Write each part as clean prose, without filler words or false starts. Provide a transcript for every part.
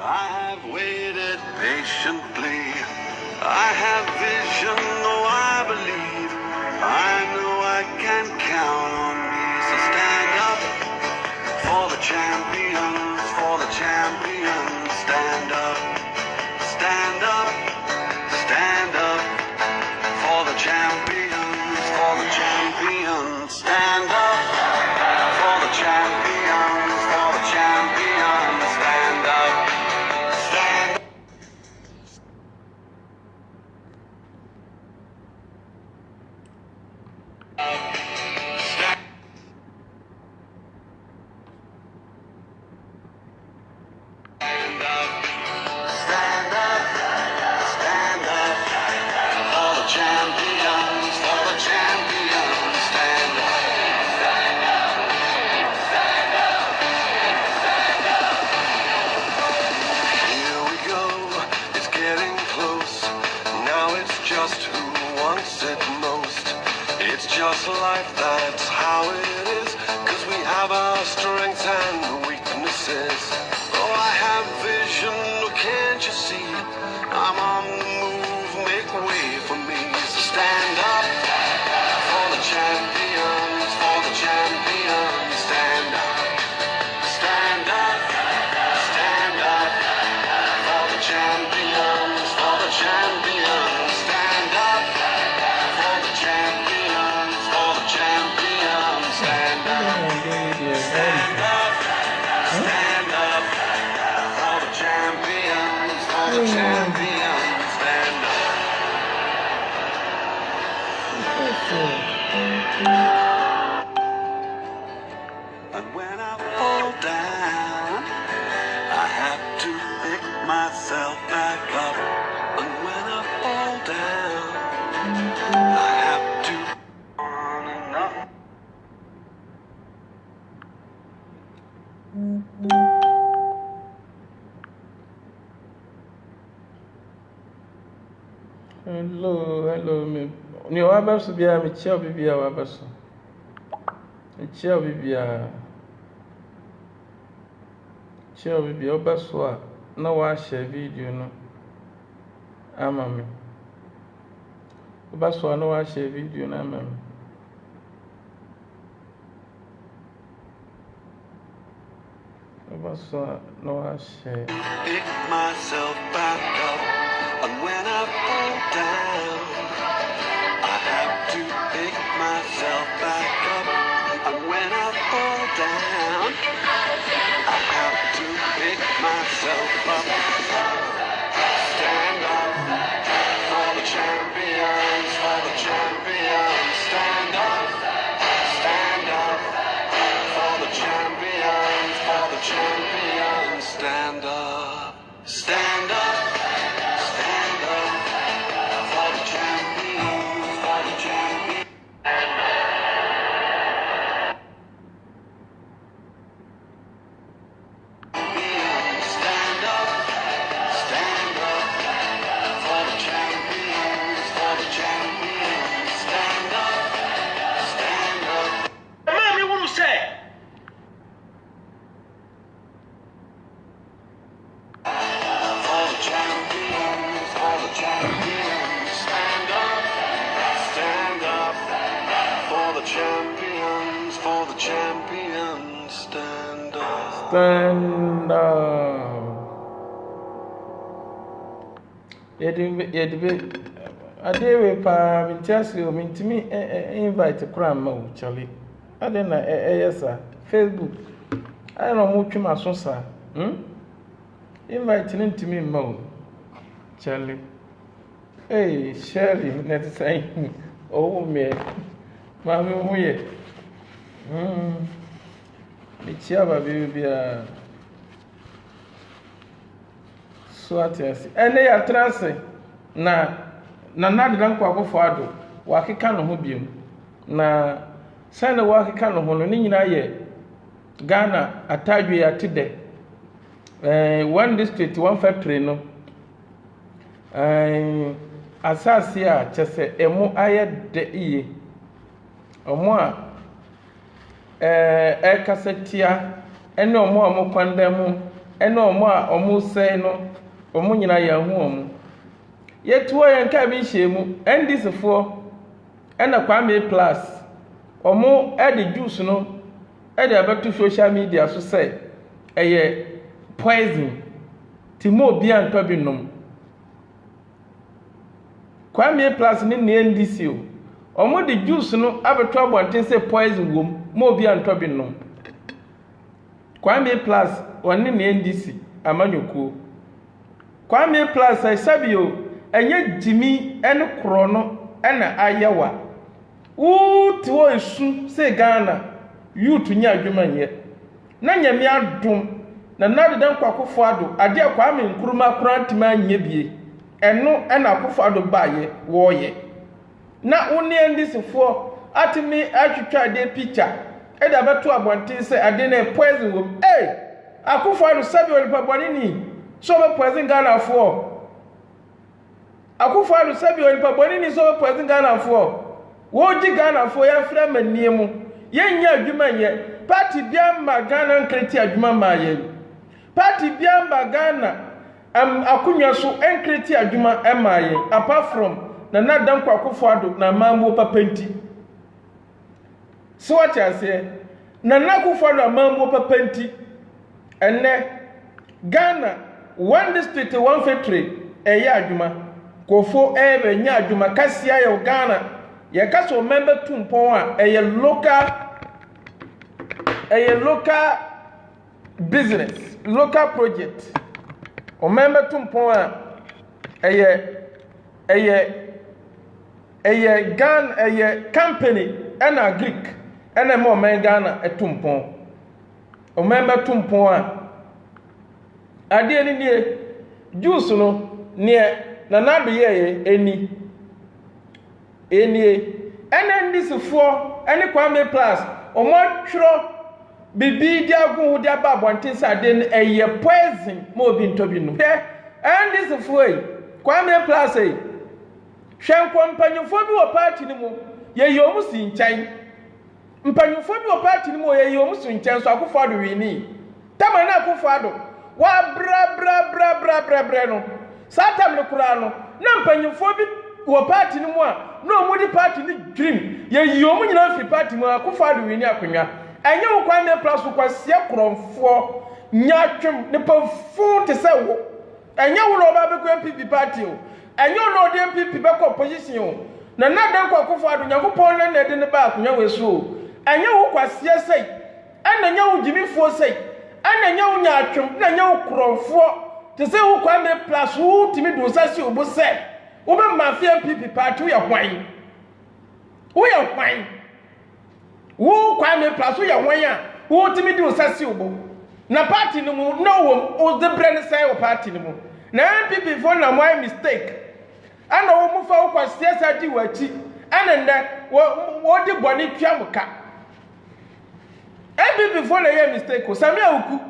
I have waited patiently. I have vision, though I believe. I know I can count on me. So stand up for the champions, for the champions. Stand up, stand up, stand up for the champions, for the champions. Stand up for the champions, for the champions. Stand up, stand up. Just who wants it most. It's just life, that's how it is. Cause we have our strengths and weaknesses. Oh, I have vision, can't you see? I'm on the move, make way for me. So stand up for the champions, for the champions. Stand up, stand up, stand up for the champions, for the champions. And when I fall down, I have to pick myself back up. And when I fall down, I have to on and up. Hello, me. You are about to be a child, baby. Our person. A child, baby. Child, baby. Our person. No, I share video. No, I'm a me. Our person. No, I share video. No, I'm a me. Our person. No, I share. Pick myself back up, and when I fall down, I have to pick myself back up. And when I fall down, I have to pick myself up. Stand up for the champions, for the champions. Stand up for the champions, for the champions. Stand up, stand up. Stand up. Yedibe adewe pa mintiasi o mintimi invite kura ma o chale ade na yesa Facebook I no mo twima so sa invite ni ntimi ma o chale Sherry net say oh me ma me hu ye Michia bia so atiasi ene ya trance na nadran kwa akofo ado wakeka no ho biem na sai na wakeka no ho no ni nyina ye Ghana atadwe ya tide one district one factory no asase a chese emu aye de iye omo a kasetia ene omo kwandam ene omo a omo sei no omo nyina ya hu omo yetuo yen ka bi hyemu ndc fo ena Kwame Plus omo e de juice no e de abeto social media so say eye poison timo bi anto bi nom Kwame Plus ni ndc o omo de juice no abeto abonten say poison wom mo bi anto bi nom Kwame Plus woni ni ndc amanyokuo Kwame Plus ai sabio enye jimi ene kro no ena ayewa ti wo esu se Ghana youth nya adwuma nye na nyame adom na nadedan kwakofo ado ade Kwame Nkrumah kurantima nye bie eno ena akofo ado baaye wo ye na woni ndisifo atimi atwitwa ade picture eda beto abonten se ade na poison wo akofo ado sabi oli paboni ni so be poison Ghana fo akofo ado sabi oli paboni ni so be poison Ghana fo wo ji Ghana fo ya fra manie mu yenya adwuma ye party bia ma Ghana nkreti adwuma ma ye party bia ma Ghana akunwa so enkreti adwuma ma ye apart from na nadan kwa akofo ado na mambo papanti so what you say na nakofo ado mambo papanti enne Ghana one district one factory eya adwuma kofo ebe nya adwuma kasia ye Ghana ye kaso member tumpon a eye local business local project o member tumpon a eye Ghana eye company na Greek na mo men Ghana etumpon o member tumpon a ade ni juice no ne na nado ye eni ndisifo ene Kwame Plus omo twro bibi dia gu dia ba bonten sade eye poison mo bi ntobi no ndisifo Kwame Plus hwenko mpanyufo bi wo party ni mu ye yomu si nchan mpanyufo bi wo party ni mu ye yomu si nchan so akofo ado wini tama na akofo ado wa bra no satam ne kura no na mpanyufo bi wo party ni mu a no mu di party ni dream ye yomu nyina fi party mu akofo ado wini akonwa enye wo Kwame Plus kwasia kromfo nya twem ne pafun te se wo enye wo no ba be ko MPP party o enye no de MPP be ko opposition o na nadan kwa akofo ado Nyankopon na de ne ba akonwa weso enye wo kwasia sei ana nya wo jimifo sei ana nya wo nya twem na nya wo kromfo te se wo Kwame Plus wo timi do sasi obo se wo be mafia MPP party wo ya hwan wo Kwame Plus wo ya hwan a wo timi do sasi obo na party no mu no wo o de brand say wo party no mu na MPP for na my mistake ana wo mu fa wo kwasia sa di wachi ana nda wo de boni twa muka MPP for na ye mistake o Samia Oku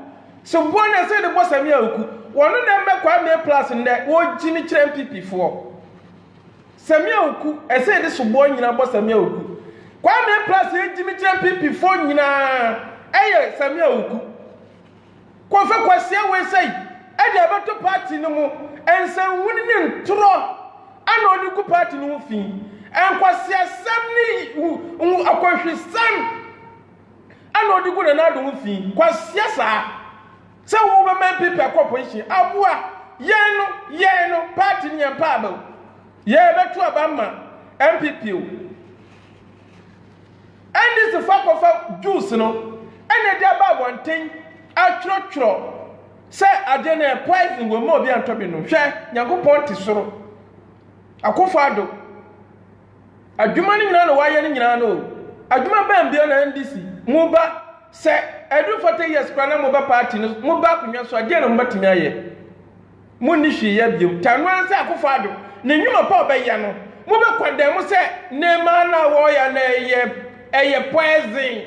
so bona say de bo Samia Oku wono na me Kwame Plus nda wo gini kire MPP for Samia Oku say de so bo nyina bo Samia Oku Kwame Plus e gini kire MPP for nyina Samia Oku ko fa kwasia we say e de abeto party no mu ensa wuni ni ntro ana odi ku party no fi enkwasia sam ni akwahwe sam ana odi ku na do fi kwasia sa se wo be man people corporation abua yeno party ni empa ba ye beto abama MPP o and this fa juice no ene dia ba bonten atwotwo se ade na poison wo mo bi antobi no hwe Nyankopon ti soro akofo ado adwuma ni nyina no waye ni nyina no adwuma ba mbia na ndisi mu ba se edu 40 years kwa na mu ba party no mu ba kunwa so ade na mu batimi aye mu ni hwe ya biom tanwan se akofo ado ne nyuma pa obeya no mu be kwandam se ne ma na wo ya na eye poison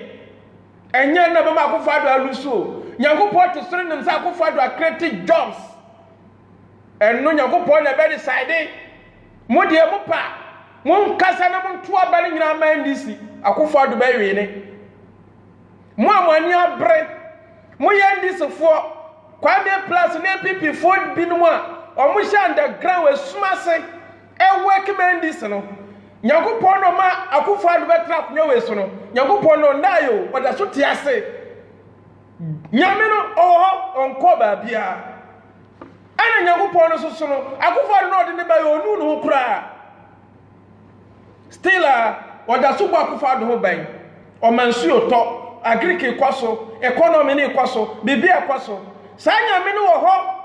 enye na ba akofo ado aluso Nyankopon to soro nim sa akofo ado create jobs enno Nyankopon na be decide mo de mo pa mo nkasa na mo nto abale nyina ma ndisi akofo ado be we ne mo amani abre mo ye ndisifo Kwame Plus ne PP Ford binum a omusha underground we sumase e work men this no Nyankopon no ma akufo do betra kunye we so no Nyankopon no ndayo oda so te ase nyame no oho onko ba bia ana Nyankopon no so no akufo no de ne ba yo onu no kura still oda so gba akufo do ho ban o mansu oto agrike kwaso economy ne kwaso bibia kwaso saa nyame no wo ho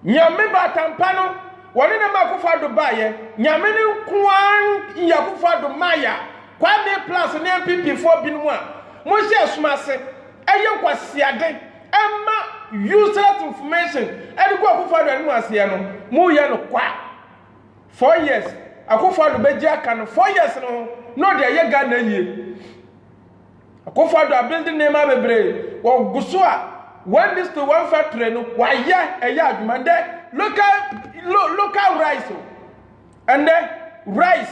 nyame ba tampa no woni na makufa do baye nyame ne kuan yakufa do maya Kwame Plus ne MPP4 binu a mo hye sumase eye kwasiade emma useless information edi ko akufa do anu ase no mo ye no kwa 4 years akufa do beji aka no 4 years no de ye Ghana yie akufa do building name abebre wo guso a 1 this to 1 factory no waye eye aduma de local rice and then rice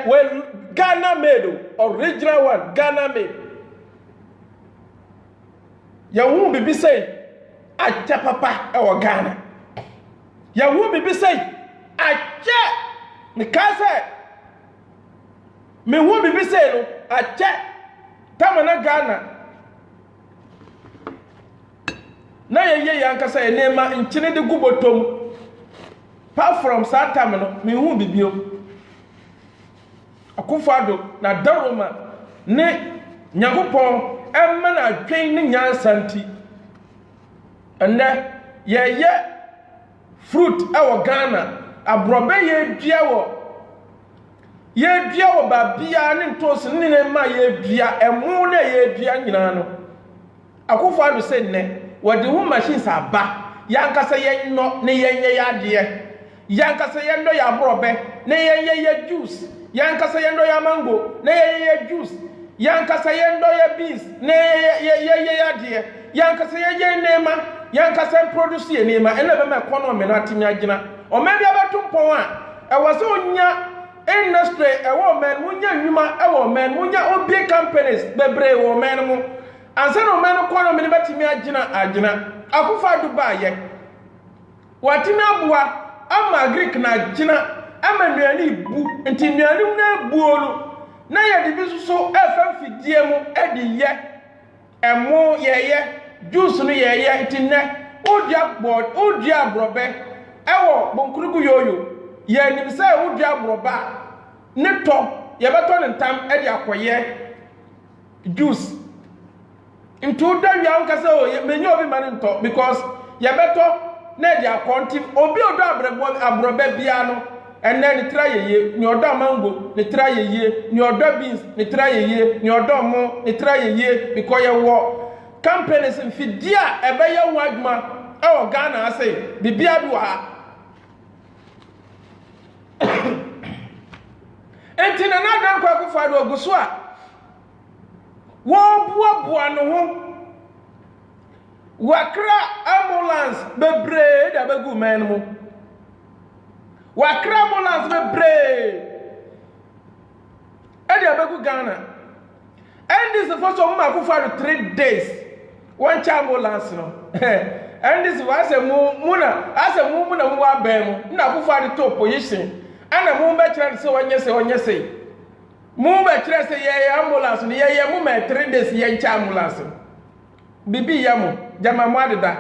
well Ghana made original one Ghana made ya hu bibi say acha papa e wo Ghana ya hu bibi say acha ni ka say me hu bibi say no acha tamana Ghana na ye yanka say nema nchine de gubotom apart from Satam no me hu bibio akufado na daroma ne Nyankopon emma na adwen ne nyansanti ende ye fruit ewo Ghana abrobe ye dua wo babia ne ntos ne ma ye dua emu na ye dua nyina no akufado se ne wode hu machines aba yankasa ye no ne yenye yade yankasa yendo ya brobe ne ye juice yankasa yendo ya mango ne ye juice yankasa yendo ya beans ne ye yade yankasa ye nema yankasa produce ye nema ene be me economy na atimi agina o me bia betumpon a e wose onya industry e wo men munya nwuma e wo men munya obi companies bebre wo men mu ansa no men economy ne betimi agina akufa dubai watimi abua ama Greek na gina ama nuani bu nti nuani na buolu na ye de bi so efam fidie mu edi ye emu ye juice no ye nti ne odia brobe ewo bonkurugu yoyo ye ni se odia broba ne to ye beto ne ntam edi akoye juice nti da wi an kase o menye obi mane nto because ye beto na di akonti obi odo abrobe bia no enne ni tra yeye ni odo mango ni tra yeye ni odo beans ni tra yeye ni odo mo ni tra yeye because ye wo companies fidia ebe ye ho adwuma e o Ghana ase bibia bi wa entina na dan kwa kufado oguso a wo buabua no ho wakra ambulance bebre da begu men mu wakra ambulance bebre e da begu Ghana and this for so ma ku for 3 days one ambulance no and this was a muna as a muna mu abem na ku for to position ana mu be kire se onye se mu be kire se ye ambulance ni ye mu me 3 days ye ncha ambulance bibi yamu jama mwadida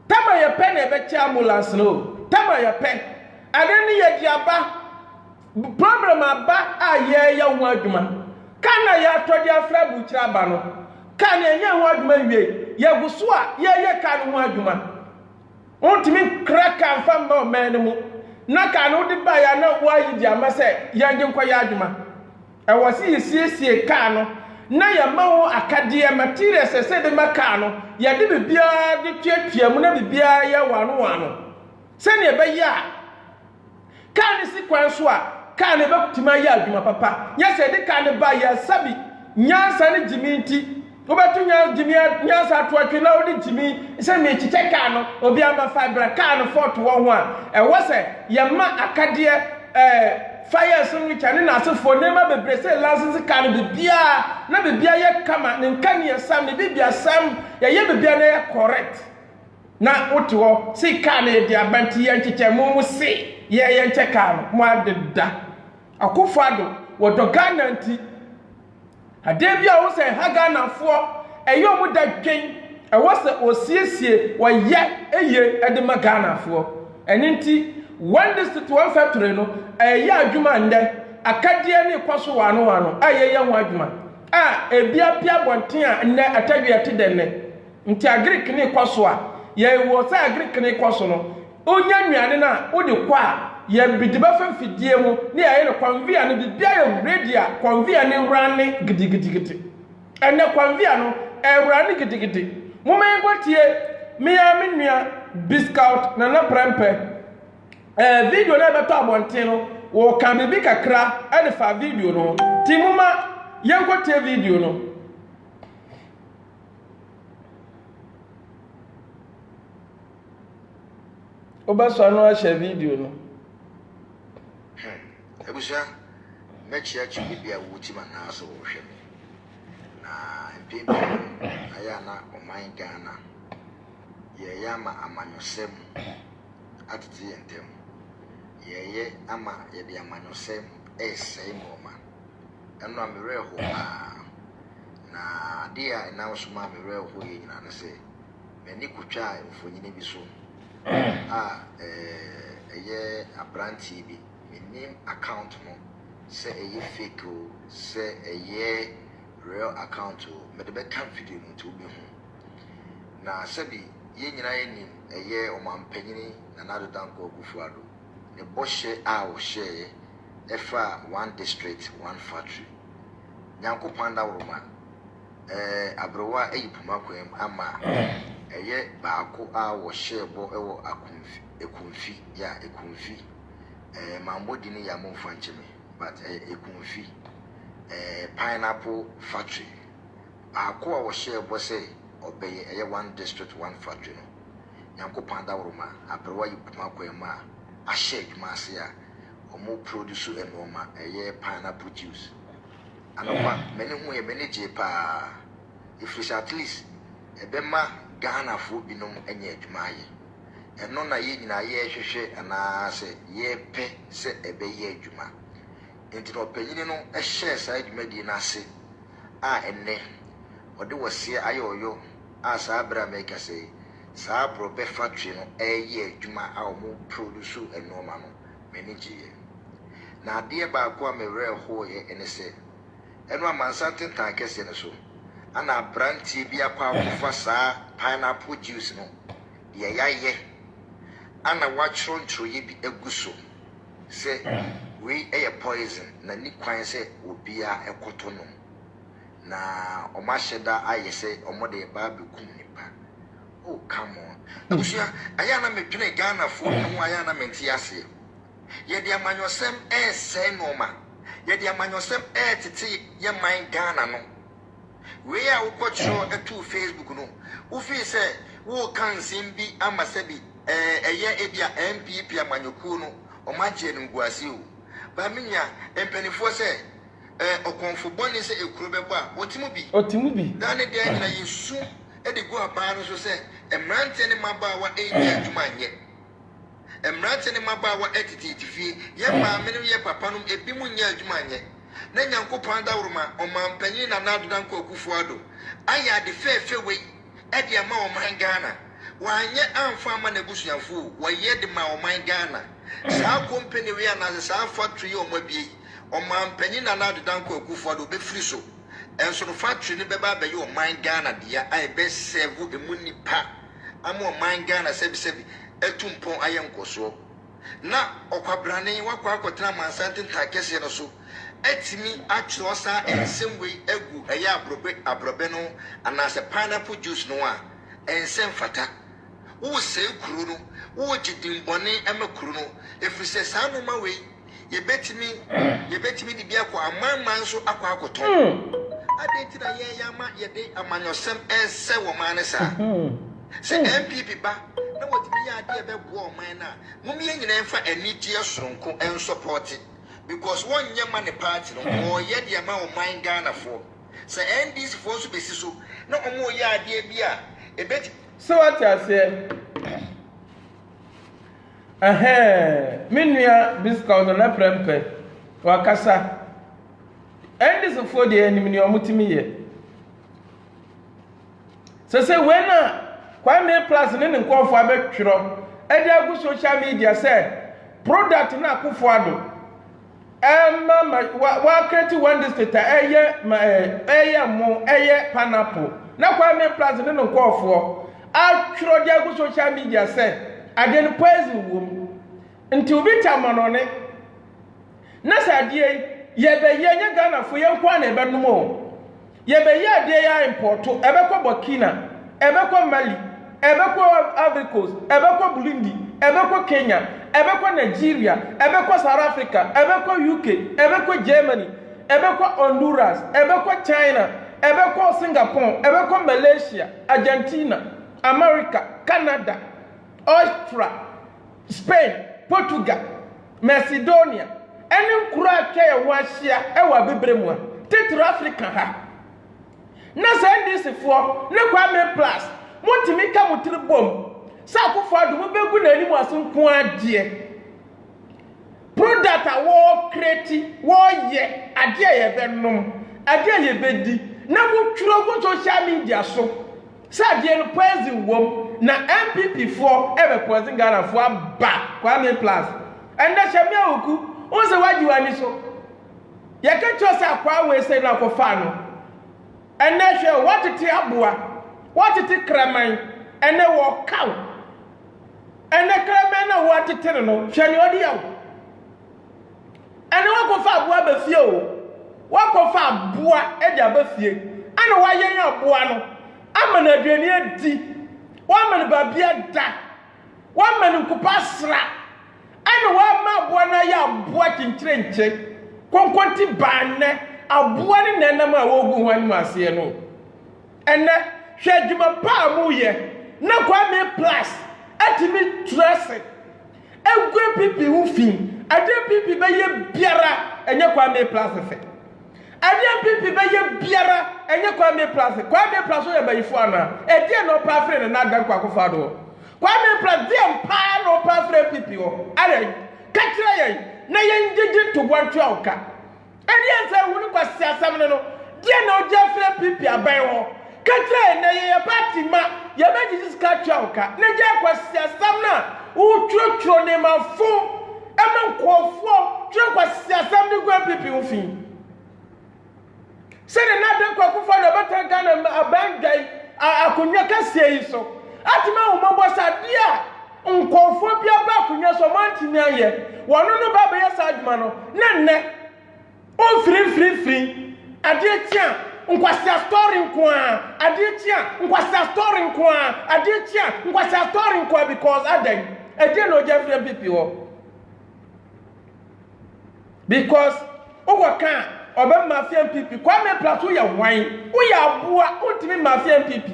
tama ya pe na ebe cha ambulance no tama ya pe adeni ye diaba problem aba aye ya ho adwuma kana ya todi afra buchira ba no kana enye ho adwuma wie ya guso a ye kana ho adwuma ontimi kraka mfamba o men mu na kana odi ba ya na wa yi dia ma se ya nge nkwa ya adwuma e wosi yesiesie kana na ya mawo akade materials se de maka no ya de bibia de tuatua mu na bibia ya wano se ne be ya kan si kwan so a kan be kutima ya adwuma papa ya se de kan ba ya sabi nyansa ne jiminti obetu nyansa to atwe na odi jimi se me chiche kan no obi ama fibra kan fort wo ho a e wo se ya ma akade fire extinguisher ne na asefo nema bebre say license car ne bibia na bibia ye kama ne nka ne sam ne bibia sam ye bibia na ye correct na woto si car na ye dia banti ye ncheche mu si ye nche car mo adeda akofado wo do Ghana nti ade bia wo say ha Ghana fo eyo mu da dwen e wo say osiesie wo ye eye ede ma Ghana fo eninti one district one factory no eya adwuma nde akadie ne kwaso wano ayeya ho adwuma ebia pia bonten a nne atadwe te denne nti agric ne kwaso a ye wo say agric ne kwaso no onya nnuane na wode kwa ye bidiba famfidie mu ne aye ne kwanvia no bibia ye ready a kwanvia ne wrane gidigidi enne kwanvia no wrane gidigidi momengotie mia menua biscout na prempe video na beto abonten no wo kan bibi kakra ene fa video no timuma yenkotie video no obaso no a share video no ebusha mechi achi bibia wutima na aso wo hwe na mpempe aya na oman Ghana ye yama amanyosem atiti yentem ye ama ye de amanyosem esei moma eno amere ho na dia na osuma amere ho ye nyina ne se meni kutwa ofonyine bi so eye abranti bi menim account no se eye fake o se eye real account o me de be kan video no to bi ho na sabi ye nyina ye nim eye omampanyini na nado danko ogufuado ne boshe a wo share efa one district one factory nyanko panda woroma abrowa eyipuma kwem ama eye baako a wo share bo ewo ekunfi ya ekunfi mambodi ni ya monfa ncheme but ekunfi pineapple factory baako a wo share bo say obeye eye one district one factory no nyanko panda woroma abrowa yipuma kwem a share dwuma ase a omo produce enoma eye pineapple juice anoma meni hu ye meni je pa if at least ebema Ghana fo binom enye adwuma ye eno na ye nyina ye hwehwe ana se ye pe se ebeye adwuma enti no panyini no ehye sa adwuma di na ase a enne ode wose ayoyo a sa abra make say sa probe factory no eye adwuma a omo produce enoma no meni je na de ba ko amere ho ye ene se eno amansante tan kese ne so ana branti bi akwa akufa saa pineapple juice no ye yaye ana wachrontro ye bi eguso se we eye poison na ni kwan se obia ekoto no na omasheda aye se omode ba bekum nipa oh come on abusia aya na medwene Ghana fo no aya na menti ase ye de amanyosem se noma ye de amanyosem tete ye man Ghana no we a ukotro etu Facebook no wo fi se wo kan simbi amasabi eye ebia MPP amanyoku no o maje nguase o ba minya empanifo se okonfo boni se ekuro bebo a otimu bi dan ne de na yesu e de go aba no so se emrante ne mabawa eyi adwuma nye emrante ne mabawa etititifie ye ma me ne ye papa no ebi mu nya adwuma nye na nyankopon da woroma omampanyin na nado danko akufuado aya de fefe we e de ma oman Ghana wanye amfa ama na busuanfo waye de ma oman Ghana saa company we na saa factory o mabie omampanyin na nado danko akufuado be free so enso no factory ne beba be ye oman Ghana dia ai be serve be munipa ama oman Ghana sebi etumpon ayenkoso na okwabrane wakwa akotena mansante ntakese no so etimi atwosa ensem we egu eya abrobe no anase pineapple juice no a ensem fata wo se kuru no wo gidimbone emakuru no efrise sanu ma we yebetimi di bia kwa amman so akwa akoto adenti na ye yama yede amanyosem ense wo man sa se MPP ba na wotimi ya de be bo man na mumie nyina enfa anigye soronko en support because one young man party or yet the amount of mind Ghana for. So and this for so be so no more ya dear beer a bit. So what I say? Minya biscuit on a prempe wakasa. And this for the enemy or mutimi. So say when Kwame Plus and call for a betro. Edia go social media say product na Akufo-Addo wa create one district mo pineapple na Kwame Plus ne no call atwro dia go social media say ade no poison wom nti obi tamanone na sadie ye be ye nya Ghana fo ye kwa na ebe no mo ye be ye ade ya import ebe ko Burkina ebe ko Mali ebe ko Ivory Coast ebe ko Burundi ebe ko Kenya ebe ko Nigeria ebe ko South Africa ebe ko UK ebe ko Germany ebe ko Honduras ebe ko China ebe ko Singapore ebe ko Malaysia Argentina America Canada Austria Spain Portugal Macedonia eni nkura atwa ye ho ahia e wa bebremu a Tetra Africa ha na sendisifo ne Kwame Plus mutimi ka mutiri bom sa Akufo-Addo mo begu na animu asunku ade product a wo create wo ye ade ye benom ade ye bedi na mo twiro go social media so sa ade no poison wom na MPP for ebe poison Ghana for ba Kwame Plus enda hye oku o se wajiwani so ye ka cho sa kwa we se na kofa no enda hye watete aboa watete kraman ene wo kaw ene kraman na watete no hwe ne odi yawo ene wo kofa aboa ba fie o wo kofa aboa e dia ba fie ana wa yen aboa no ama na aduani adi wa ma ne ba bia da wa ma ne nkupa sra ana wa ma aboa na ya aboa kinkirenche konkonti banne aboa ne nanam a wo gu ho anu ase no ene hwedwuma pa mu ye na Kwame Plus atimi trust egwe pipi hu fin ade pipi be ye biara enye Kwame Plus fe ade pipi be ye biara enye Kwame Plus o ye bayifo ana e die no pa fre na dan kwa Akufo-Addo Kwame Plus die mpa no pa fre pipi ho are ka kire ye na ye ngigi to bwantu awka e die nsa hu ni kwasi asam no die na o je fre pipi aban ho katre na ye party ma ye be Jesus catch awka na je kwasi asam na u twotwo ne mafo e ma nkofo twa kwasi asam ni gwa pipi ho fin se na dan kwa Akufo-Addo beta Ghana abandai akonya kase yi so atima wo mabo sadia nkofo bia ba akonya so mantimi aye wono no ba be yesa aduma no nenne o free ade tia nkwasi story nkoa ade tia nkwasi story nkoa ade tia nkwasi story nkoa because adan ade no jefre pipi wo because ogoka obe mafia MPP Kwame Plus wo ya wan wo ya aboa ontimi mafia MPP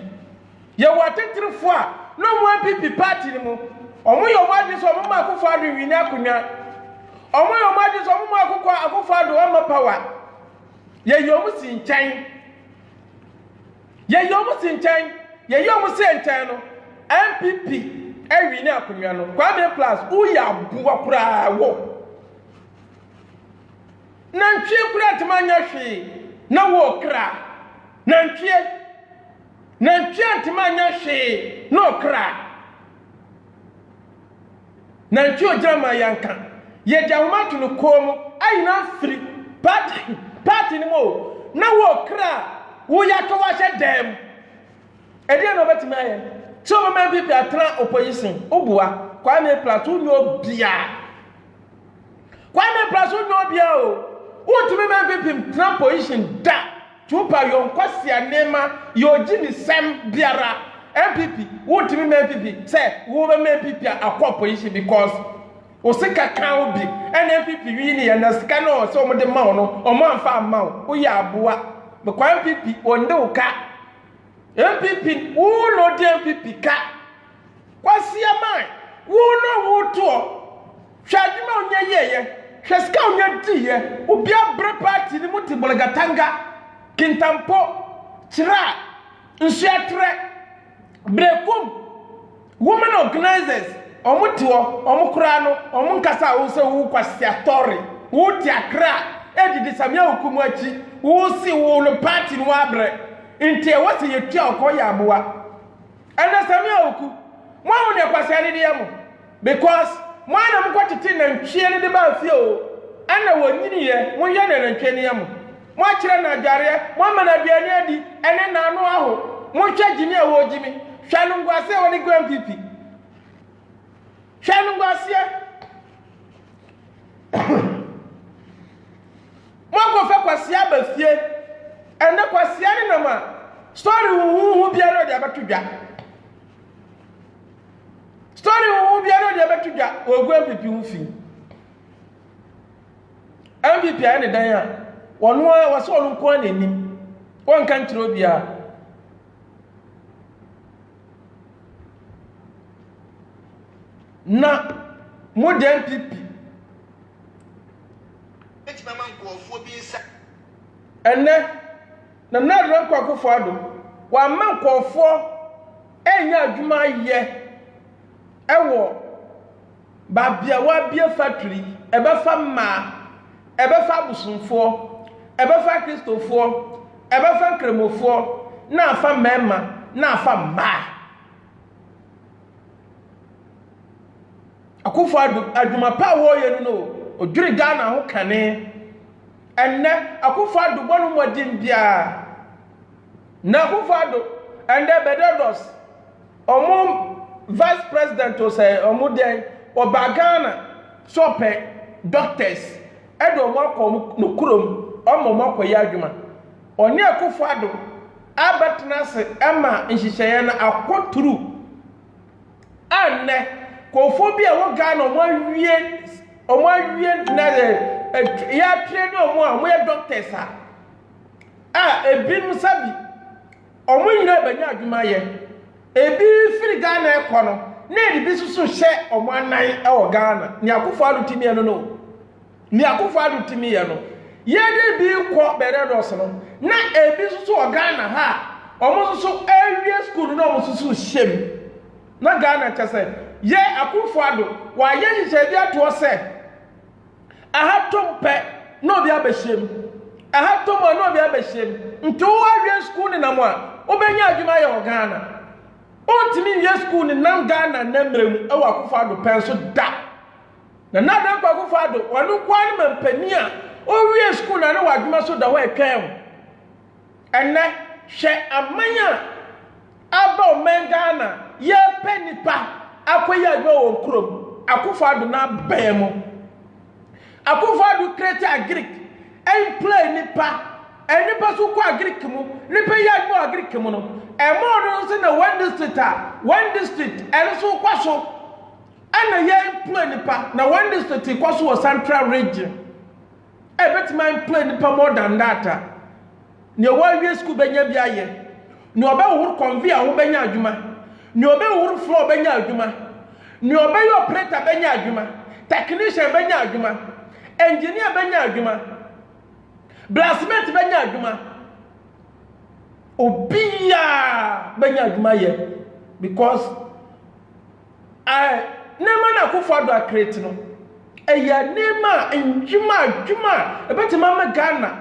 ye watetrefo a no mo MPP party ni mo omo yo madi so mo Akufo-Addo wini akonya omo yo madi so mo Akufo-Addo o ma power ye yo mo sinchan ye yo mo sinchan no MPP e wini akonya no Kwame Plus wo ya aboa kura wo nantwie kura timanya hwe na wo kra nantwie timanya hwe no kra nantwie ojama yanka ye jawmatu no komo ayina free party ni mo na wo kra wo ya to wa hye dem ede no betima ye so mo ma pipi atra opposition obua Kwame Plus unyo bia Kwame Plus unyo bia o utimi MPP Trump position da tupa yon kwasi anema yoji ni sem biara MPP utimi MPP say wo be MPP akwa position because osika kan obi and MPP wi ni na sika no so mo de ma no o mo amfa ma o ya aboa be kwa MPP onde uka MPP wo no de MPP ka kwasi amai wo no wo to hwadwuma onye yeye hweska onya diye obi abre party ni muti bolgatanga kintampo chira nsuatre brekum women organizers omuti wo omukura no omunkasa wo se wo kwasia story wo ti akra edidi samia okumu achi wo si wo lo party no abre ntie wo se yetua okoya aboa ana samia oku mo wo ne kwasia ni de mo because mo ana mkwatete na ntwie ni de ba fie o ana wonyini ye mo ye na ntwie ni mo mo akire na adware mo ama na biani adi ene na anu aho mo twa gimi a wo gimi hwanu ngwase wo ni grand pipi hwanu ngwase mo ko fa kwasia ba fie ene kwasia ni na ma story hu biara de abatudwa story hu biara de abatudwa wo grand pipi hu fi MVP ane dan ya wono wase wono nko anim won kan tiro bia na modern MPP eti mama nkofo bi nsa ene na nadro kwakofo ado wa ma nkofo enya adwuma ye ewo babia wa bia factory ebefa ma ebefa busumfo ebefa kristofo ebefa kremofo na afa mema na afa ma akufo adwuma pa wo ye no odwiri Ghana ho kane enne akufo adubọ no modin bia na akufo ado ende bedodos omo vice president o say omo den oba Ghana sope doctors edo mo akom no kurom omo mo akoya adwuma oni akufo ado abatna se ema nhihye na akoturu anne kofobia wo Ghana omo awie na ya train omo ya doctors ebi musabi omo nyina banya adwuma ye ebi firi Ghana ekono na ebi susu hye omo anan e Ghana ni akufo ado timi ye no ni akufo ado timi ye no ye de bi ko beredos no na ebi susu Ghana ha omo susu awie school no omo susu shem na Ghana chese ye akufo ado wa ye hye bi ato se ahatompe no bi abeshem ahatomo no bi abeshem nti wo awie school ni na mo a obenya adwuma ye Ghana ontimi ye school ni nam Ghana na mrem e wa akufo ado penso da na nada kwa akufo ado wonu kwa ni mampani a owie school na wa adwuma so da wa etwen enne hwe amanya aba o men Ghana ye penipa akoya adwuma wo krom akufo ado na bemo akufo ado create agric en play nipa enipa so kwa agric mu nipa ya adwuma agric mu no e mo no se na one district en so kwa so ana ye play nipa na one district kwa so central region e betima play nipa more than that ne wa wie school benya bia ye ne oba wo conveyor wo benya adwuma ne oba wo floor benya adwuma ne oba yo operator benya adwuma technician benya adwuma engineer benya adwuma blacksmith benya adwuma obia benya adwuma ye because nema na akufo ado create no eya nema enjuma adwuma ebetima ma Ghana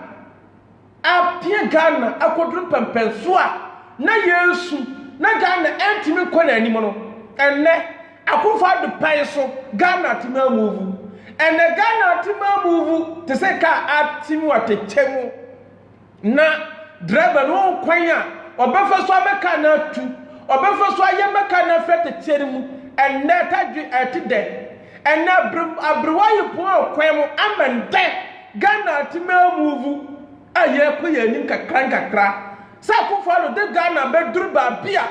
apie Ghana akodru pempenso a na yesu na Ghana entimi kona animo no enne akufo ado pai so Ghana tima move enne Ghana tima move te se ka atimi watechemu na driver no kwanya obefa so abeka na atu obefa so ayemeka na fete tierimu enne tadwi atide enne abruwayi po akwemu amende Ghana tima move aye ko yanim kakra sa ko follow the Ghana be duru ba bia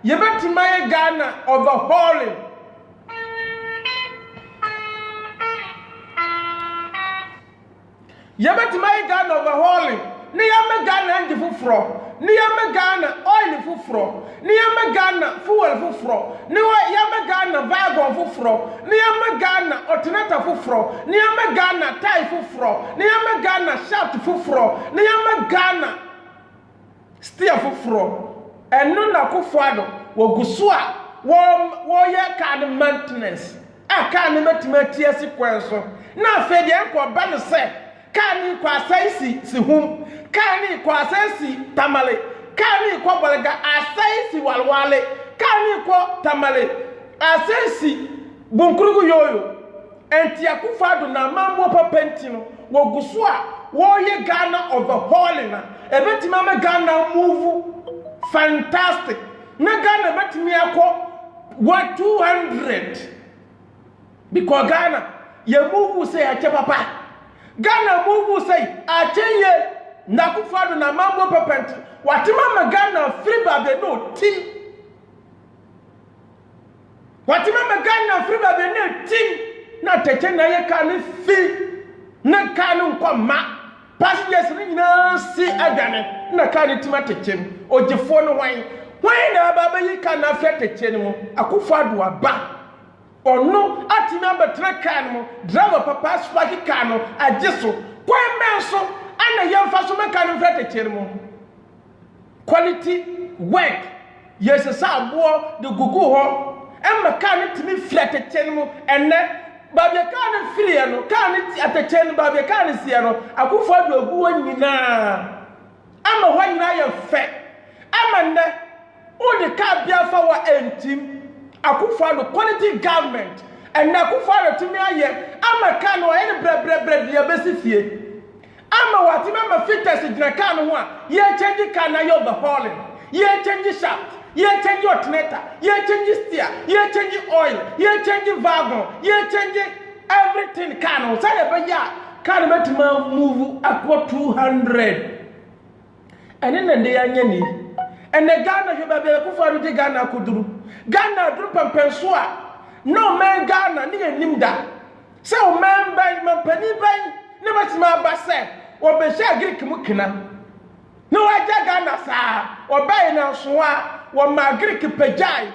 ye betima ye Ghana overhauling ye betima ye Ghana overhauling ni ya me Ghana nji fufro ni ya me Ghana coin fufro ni yama Ghana fuel fufro ni yama Ghana wagon fufro ni yama Ghana alternator fufro ni yama Ghana tie fufro ni yama Ghana shaft fufro ni yama Ghana steer fufro enu na kufuado wogusu a wo ye kan maintenance aka ne matimati asikwenso na afede enko ba no se kani kwa saisi si hum kani kwa saisi tamale kani kwa balaga asaisi walwale kani kwa tamale asaisi bunkurugu yoyo enti akufado na mambo papenti no wogusu a wo ye Ghana overhauling na ebetima me Ghana move fantastic na Ghana betimi akọ 200 because Ghana ye move say ache papa Ghana move say ache ye nakufado na mambo papenti watima me Ghana free babe no team watima me Ghana free babe no team na teche na ye kan fi na kan nkwa ma passengers ni na si adane na kan tima teche ojefo no wan na baba yi kan na fe teche ni mo akufado aba ono atima betra kan mo driver papa spark kan no ajeso kwembe so ana yemfa so me kan fe teche ni mo quality work yes sa abo de gugu ho emma kan timi flat teche ni mo enne babia kan free no kan ateche ni babia kan sie no akufado agu nyina ama ho nyina ye fe ama nne odi ka bia fa wa entim akufado quality government and akufado timi aye ama kan wo ye bre dia besifie ama watime ma fittest gina kan ho a ye change kan na yo overhauling ye change shaft ye change alternator ye change steer ye change oil ye change wagon ye change everything can say be ya can betima move akwa 200 and then they anya ni and the Ghana heba be kufaru de Ghana kuduru Ghana duru pampenso a no man Ghana ni enim da say o man ban mampani ban ne betima ba say o be sha Greek mu kina no aja Ghana sa o bai na so a wo ma Greek pejai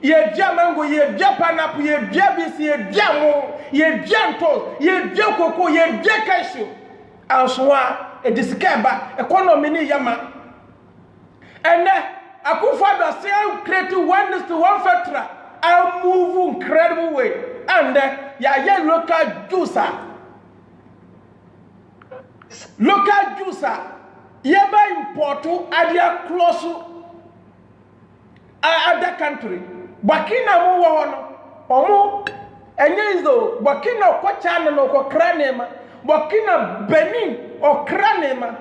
ye bia mango ye bia pineapple ye bia bisi ye bia mo ye bia nto ye bia koko ye bia cashew ansoa e diskeba economy ni yama ene akufado say create 1:1 factory I move incredible way and ya local juicer ye buy import adia close other country Bakina mu wo no omo enye izo Bakina okwacha na okokra nema Bakina Benin okra nema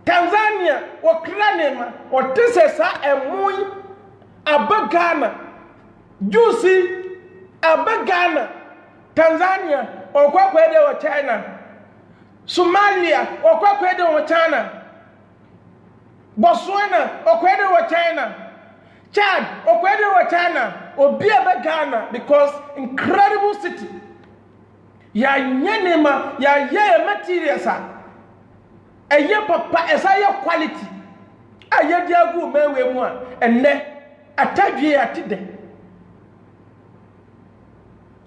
Tanzania okra nema otesesa emui abagana juicy abagana Tanzania okwakwede wo China Somalia okwakwede wo China Botswana okwede wo China Chad, okwede wa China, obi ebe Ghana because incredible city. Ya nyenema, ya ye materials a. Eye papa esa ye quality. Aye diagu mewe mu a enne atadwe atide.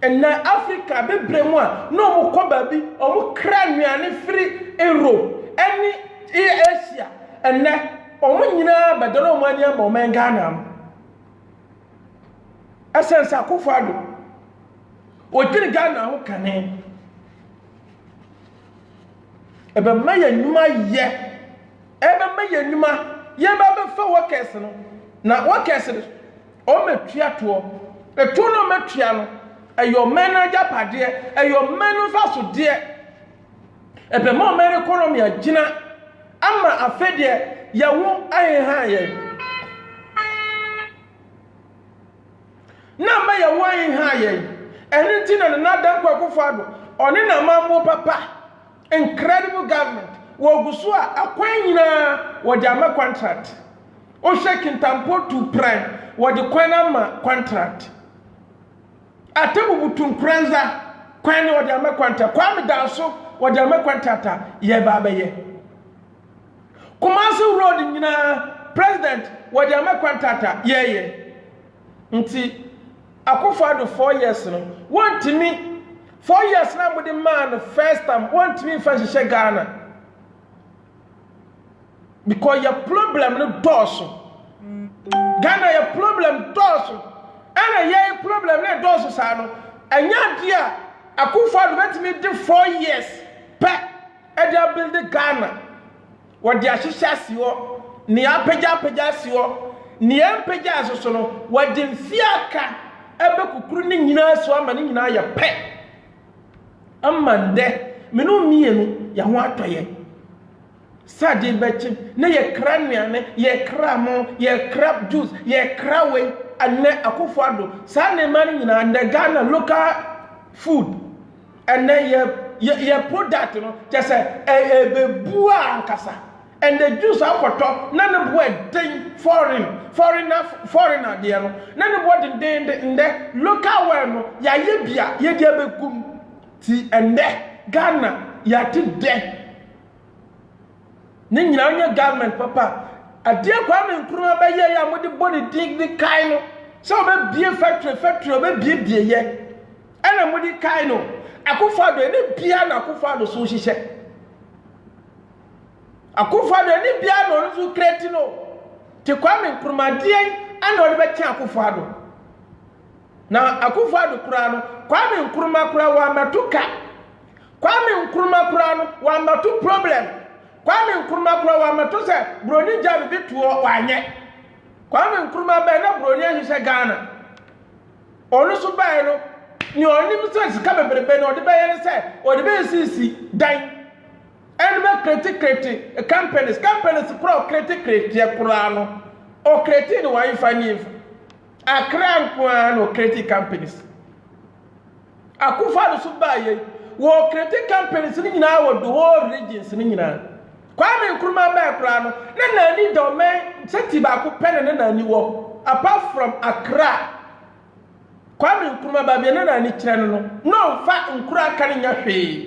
Enne Africa bebre mu a no mu koba bi, omu kra nuane free Europe, any Asia, enne omu nyina badoro mu ani ama omen Ghana. Essence akufado odiri Ghana ho kane ebe maye nyuma ye ba be fa workers no na workers o metua to etu no metua no eyo manager pade eyo menu so de ebe ma American economy agina ama afede ye wo ayeha ye na ma ya wan ha ye eni ti na na dan kwa kufado oni na mambo papa incredible government wo gusu a akwan nyina wo de ama contract o shekin tampo to prime wo de kwan ama contract atebu butun kranza kwan wo de ama contract kwa me dan so wo de ama contract ye ba ba ye Kumasi road nyina president wadi ama kwantata yeye nti Akufo-Addo 4 years no want me 4 years na with the man first time want me for Ghana because your problem no doso Ghana your problem doso and your problem no doso sa no anya dia Akufo-Addo bet me the 4 years pe e dia build Ghana what dia hihya si ho ni apagya si ho ni empagya asoso no what din fiaka ebe kukuru ni nyina so ama ni nyina ya pe amande menu mienu ya ho atoye sade bechi na ye krania ne ye kramo ye crab juice ye krawe ane Akufo-Addo sa ne mani nyina and Ghana local food and ye product no just be bua ankasa and the juice akoto na ne boy den foreigner there no na ne boy den the local one no ya ye bia ye dia begum ti ende Ghana ya ti de ne nyina onye government papa ade Kwame Nkrumah ba ye ya modi body dig the kai no so be bie factory be bie ye ana modi kai no Akufo-Addo ni bia na Akufo-Addo so hihye Akufo-Addo ni bia no so create no te Kwame Nkrumah dien ana odi be tia Akufo-Addo na Akufo-Addo kura no Kwame Nkrumah kura wa matuka Kwame Nkrumah kura no wa matu problem Kwame Nkrumah kura wa matu se broni jabi bituo wanye Kwame Nkrumah be na broni hihye Ghana onu so ba no ni oni mse sika bebrebe no de be yen se o de be sisi dan en be create companies pro create kura no o create ni wa ifani akra nko no create companies Akufo-Addo so ba ye wo create companies ni nyina wo do whole regions ni nyina Kwame Nkrumah ba kura no na ni domain seti ba ko pen na ni wo apart from Accra Kwame Nkrumah ba bia na ni kire no fa nkura kan nya hwe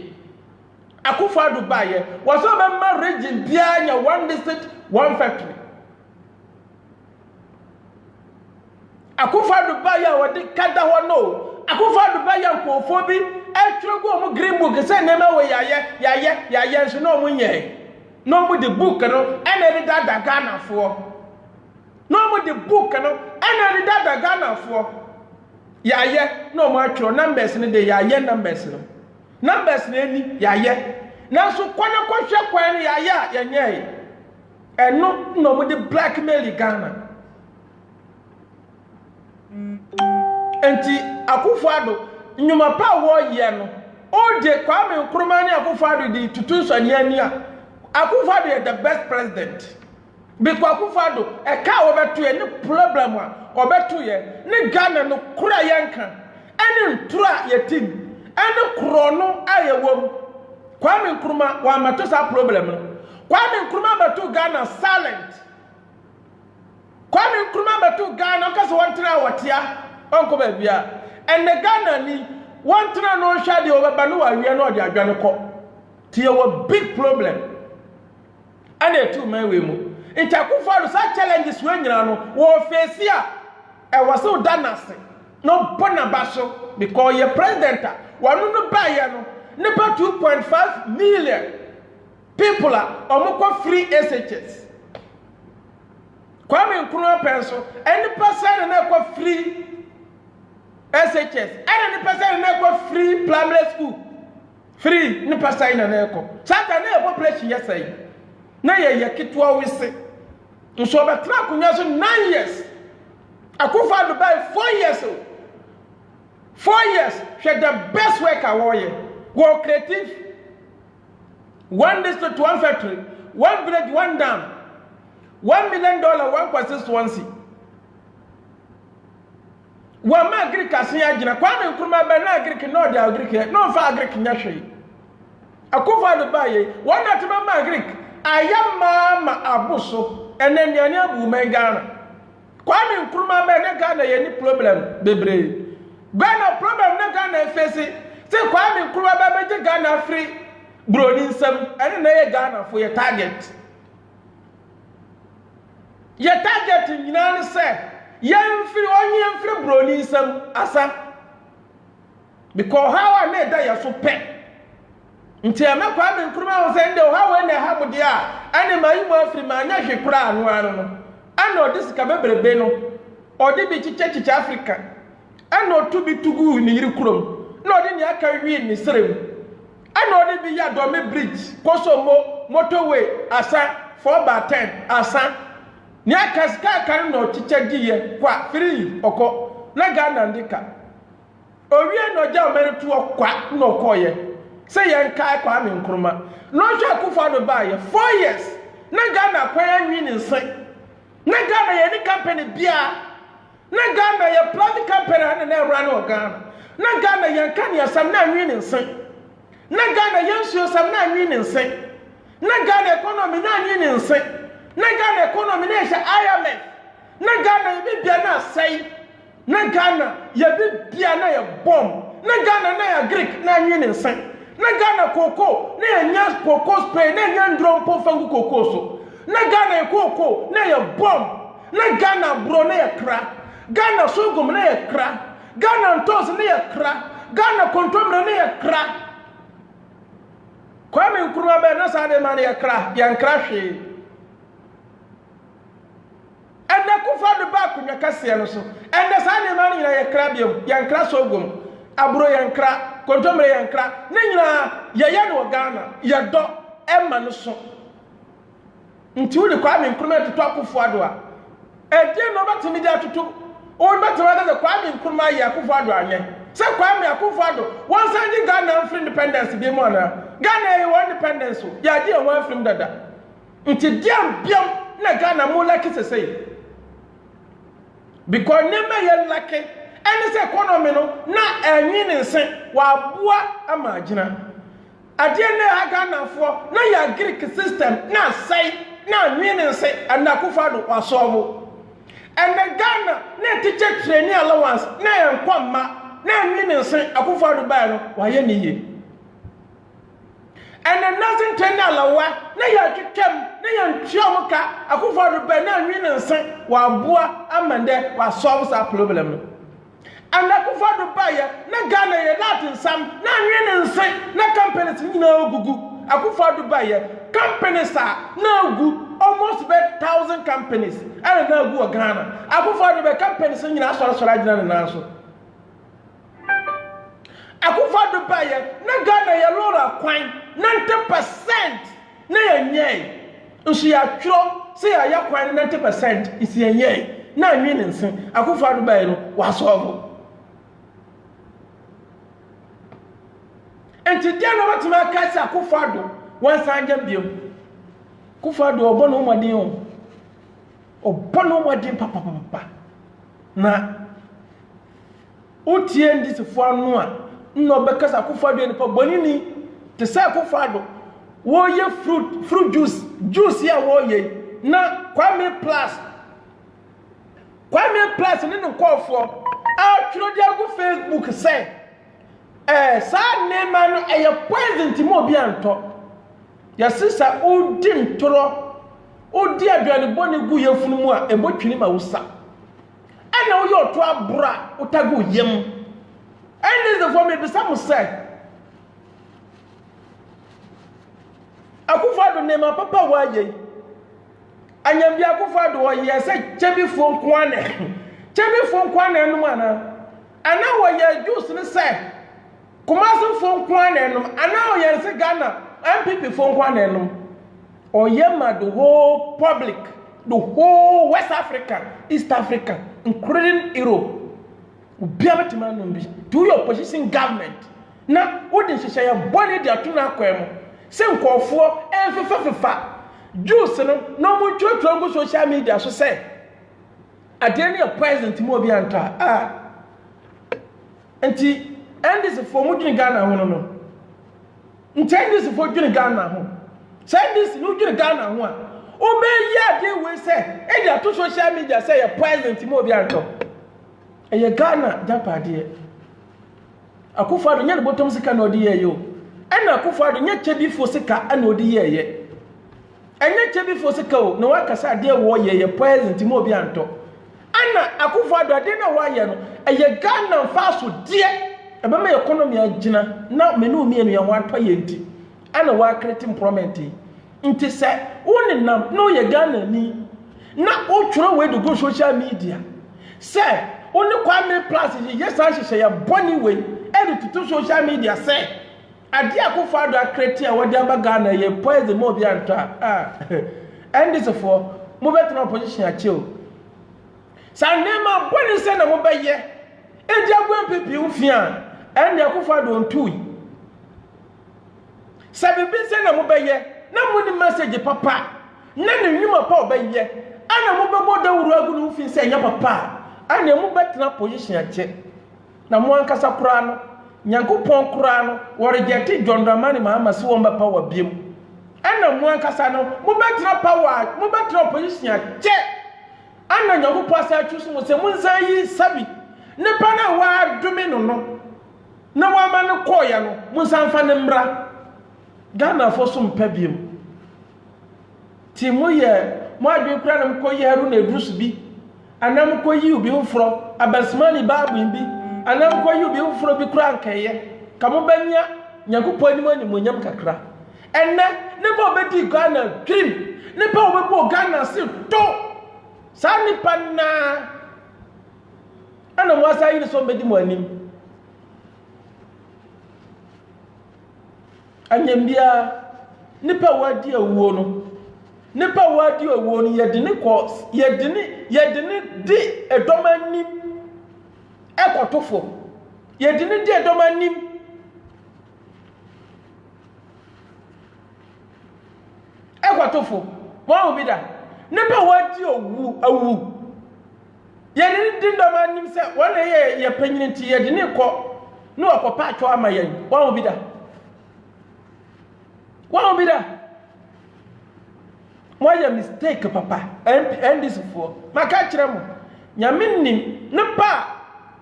Akufo-Addo ba ye wo so be ma region bia nya one district one factory Akufo-Addo ba ya wo de kada ho no Akufo-Addo ba ya nkofo bi etwego mo green book se na ma we yaye so no mo nye no mo the book no ene de dada Ghana fo no mo the book no ene de dada Ghana fo yaye no mo atwo numbers ne de yaye numbers no numbers ne ni yaye na so kwana kohwe kwan yaye yenye eno no mo de blackmail Ghana enti Akufo-Addo nyuma pa wo ye no o de Kwame Nkrumah ni Akufo-Addo di tutunso ani a Akufo-Addo is the best president because Akufo-Addo e ka obeto ye ni problem a obeto ye ni Ghana no kura yanka eni ntura ye tim eni kuro no ayewom Kwame Nkrumah wa mato sa problem no Kwame Nkrumah bato Ghana silent Kwame Nkrumah bato Ghana kaso wantra watia onko ba bia and the Ghana ni wantra no hwa de obeba no wawie no de adwane ko tie wo big problem and etu man we mu Akufo-Addo sa challenges we nyina no wo face a e was so danase no bona baso because your president wanu no ba ye no nipa 2.5 million people are omukwa free SHS Kwame Nkrumah penso any person na kwa free SHS any person na kwa free primary school free ni person na kwa sata na population yesai na ye kitwa wise nso be tra kunya so 9 years Akufo-Addo by 4 years 4 years she the best worker warrior go creative one district one factory one village one dam $1 million one constituency wa ma agric asia gina Kwame Nkrumah ba na agric no de agric no fa agric nya hwe Akufo-Addo ba ye one atema ma agric ayama ma abuso enenani abu men Ghana Kwame Nkrumah ba na Ghana ye ni problem bebre Ghana problem na Ghana face se Kwame Nkrumah ba be Ghana free broni nsam ene na ye Ghana for your target ye target nyina ne se yemfiri onye yemfiri broni nsam asa because how na da ya so pe nti amekwa me nkruma wo se nde how na ha bude a ane mayi mo afiri ma anya hwekura anu anu no ana odisika bebrebe no odi bi chiche Africa ana otubi tugu ni yiri kurom na odi ni aka wi ni serem ana odi bi ya do me bridge koso motorway asa 4/10 asa ni aka ska kan no chiche giye kwa free oko na Ghana ndika owie no ja omeretu okwa no koye se yen kai kwa me nkruma no hwa kufa do ba ye 4 years na Ghana kwa anwi ni nse na Ghana ye ni company bia na Ghana ye private company na run o Ghana na Ghana ye kan ya sam na anwi ni nse na Ghana ye nsuo sam na anwi ni nse na Ghana economy na anwi ni nse na Ghana economy na sha IMF na Ghana ye bibia na sai na Ghana ye bibia na ye bomb na Ghana na ya Greek na anwi ni nse na Ghana koko na ya nya koko spray na nya ndrom po fangu koko so na Ghana ye koko na ya bomb na Ghana bro na ya kra Ghana sogum na ya kra Ghana ntos na ya kra Ghana kontomre na ya kra Kwame Nkrumah be na sa de man ya kra ya nkra hwe enda kufa de ba kunwa kase no so enda sa de man ya kra biom ya nkra sogum abro ya nkra kontomre ya nkra na nyina ya no Ghana ya do emma no so nti wo de Kwame Nkrumah tutu akufo ado a edi no batimi dia tutu o batimi da Kwame Nkrumah ya akufo ado anye se Kwame akufo ado won san di Ghana free independence bi mo na Ghana ye won independence ya di e won free dada nti diam biam na Ghana mo like sesei because nema ye like any say economy no na anyi ne nse wa aboa ama agina ade ne ha Ghana fo na ya Greek system na sai na nwene nse anakufo do wasowo and Ghana na teacher training allowance na yankwamma na nwene nse akufo do ba no waye niye and nothing training allowance na ya twetwam na yantwam ka akufo do ba na nwene nse wa aboa amande wasowo sa problem no anakufo do ba ya na Ghana ye Latin sam na nwene nse na companies nyina ogugu akufo do ba ya companies are now good almost 1,000 companies and now go Ghana akufo do be companies nyina so agina na so akufo do ba ya na Ghana ya lora kwan 90% na ya nyai nso ya twro se ya kwan 90% isi ya nyai na anwi ne nsen akufo do ba ya no waso enti dia no batima kase akufo do wan sanja biom kufa do obono modin papa na utie ndisifo anu a nno bekasa kufa do ni pa bonini te say kufa do wo ye fruit juice ya wo ye na Kwame Plus ni nkofo a twiro dia go Facebook say sa nema no eye present mo bi anto ya sisa odi ntoro odi aduane boni gu yefunu mu a ebotwini ma wusa ana wo yo to abura utago yem ene ze for me be some say akufado nema papa waye anyambia akufado wo ye se chebifo nkwane no ana wo ye juice ne say kumaso fo nkwane no ana wo ye se Ghana MPP phone kwanenum oyema the whole public, the whole West Africa, East Africa, including Europe. Do your opposition government. Na wouldn't she say a body dia tuna kwemo. Se nkofo enfefa. Juice no mo twetwo go social media so say adeni a president mo bi anta enti this for mo dwin Ghana ho no this for dwin Ghana ho say this no dwin Ghana ho a obe ya dey we say e dia to social media say a president mo bi anta e Ghana japade Akufo-Addo nya bottom sika na odi ye yo ena Akufo-Addo nya chebifo sika ana odi ye enye che bi fo sika o na wakasa de wo ye present mo obi anto ana Akufo-Addo ade na wa ye no eye Ghana fa so de ebe me economy agina na menu mi enu ye ho atọ ye nti ana wa create employment nti se woni nam no ye Ghana ni na o tworo we do go social media se oni Kwame Plus ye sa hyehyɛ ya boni we e to social media se ade Akufo-Addo akreti a wode aba Ghana ye poison mo bi anta and this for mo better opposition ache o sanema boni se na mo beye eji agwa pipi ufia and Akufo-Addo ontui sabi bi se na mo beye na mo ni message papa na ne nwuma pa obeye ana mo bebo dawuru agu no ufin se nya papa ana mo better position ache na mo ankasa kura no Nyankopon kura no wo reject John Dramani Mahama si wo mba power biem ana mo ankasa no mo better power mo better position ache ana Nyankopon asa choose mo se mo nsan yi sabi ne pa na wa dumi no na wa ma ne koya no mo nsan fa ne mra Ghana fo so mpa biem ti mo ye mo adwe kura na mo koyi haru na edrusu bi anam koyi ubi ufro abasmani babu bi anam koyi ubi ufro bi kura nkeye kamo banya Nyankopon ni mo nyam kakra enne ne ba obedi Ghana dream ne ba obebo Ghana si to sani panna ana mo asa yi so bedi mo anim anyambia nipa wadi awuo no nipa wadi awuo no yedini ko yedini di edomanim ekotofo yedini di edomanim ekotofo wa obida nipa wadi awu yedini di edomanim se wona ye panyini ti yedini ko no akopa atwo amayen wa obida One be that. Why a mistake, papa? And this for my catcher. Yamini, no pa.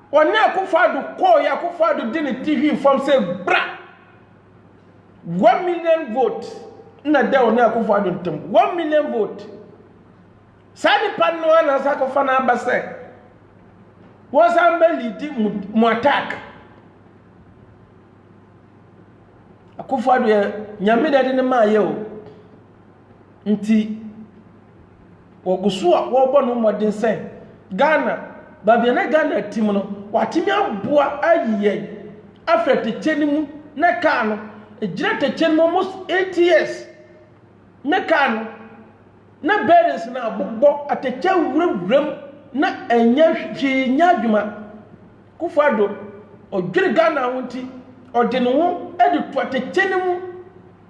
One ya Akufo-Addo call Akufo-Addo didn't TV from say bra 1 million votes. Na there on Akufo-Addo 1 million vote. Sani pan no one as Akufo-Addo abase. Was ambeli mo attack. Akufo-Addo nyame de ne ma ye o nti wogusu a wo bo no modern sen Ghana babia na Ghana tim no watimi aboa ayiye afrete chenimu na ka no ejira te chenimu almost 8 years na ka no na parents na abogbo atecha wuram na enya hwi nya adwuma Akufo-Addo odwiri Ghana wonti ode no ho edi to ateche nimu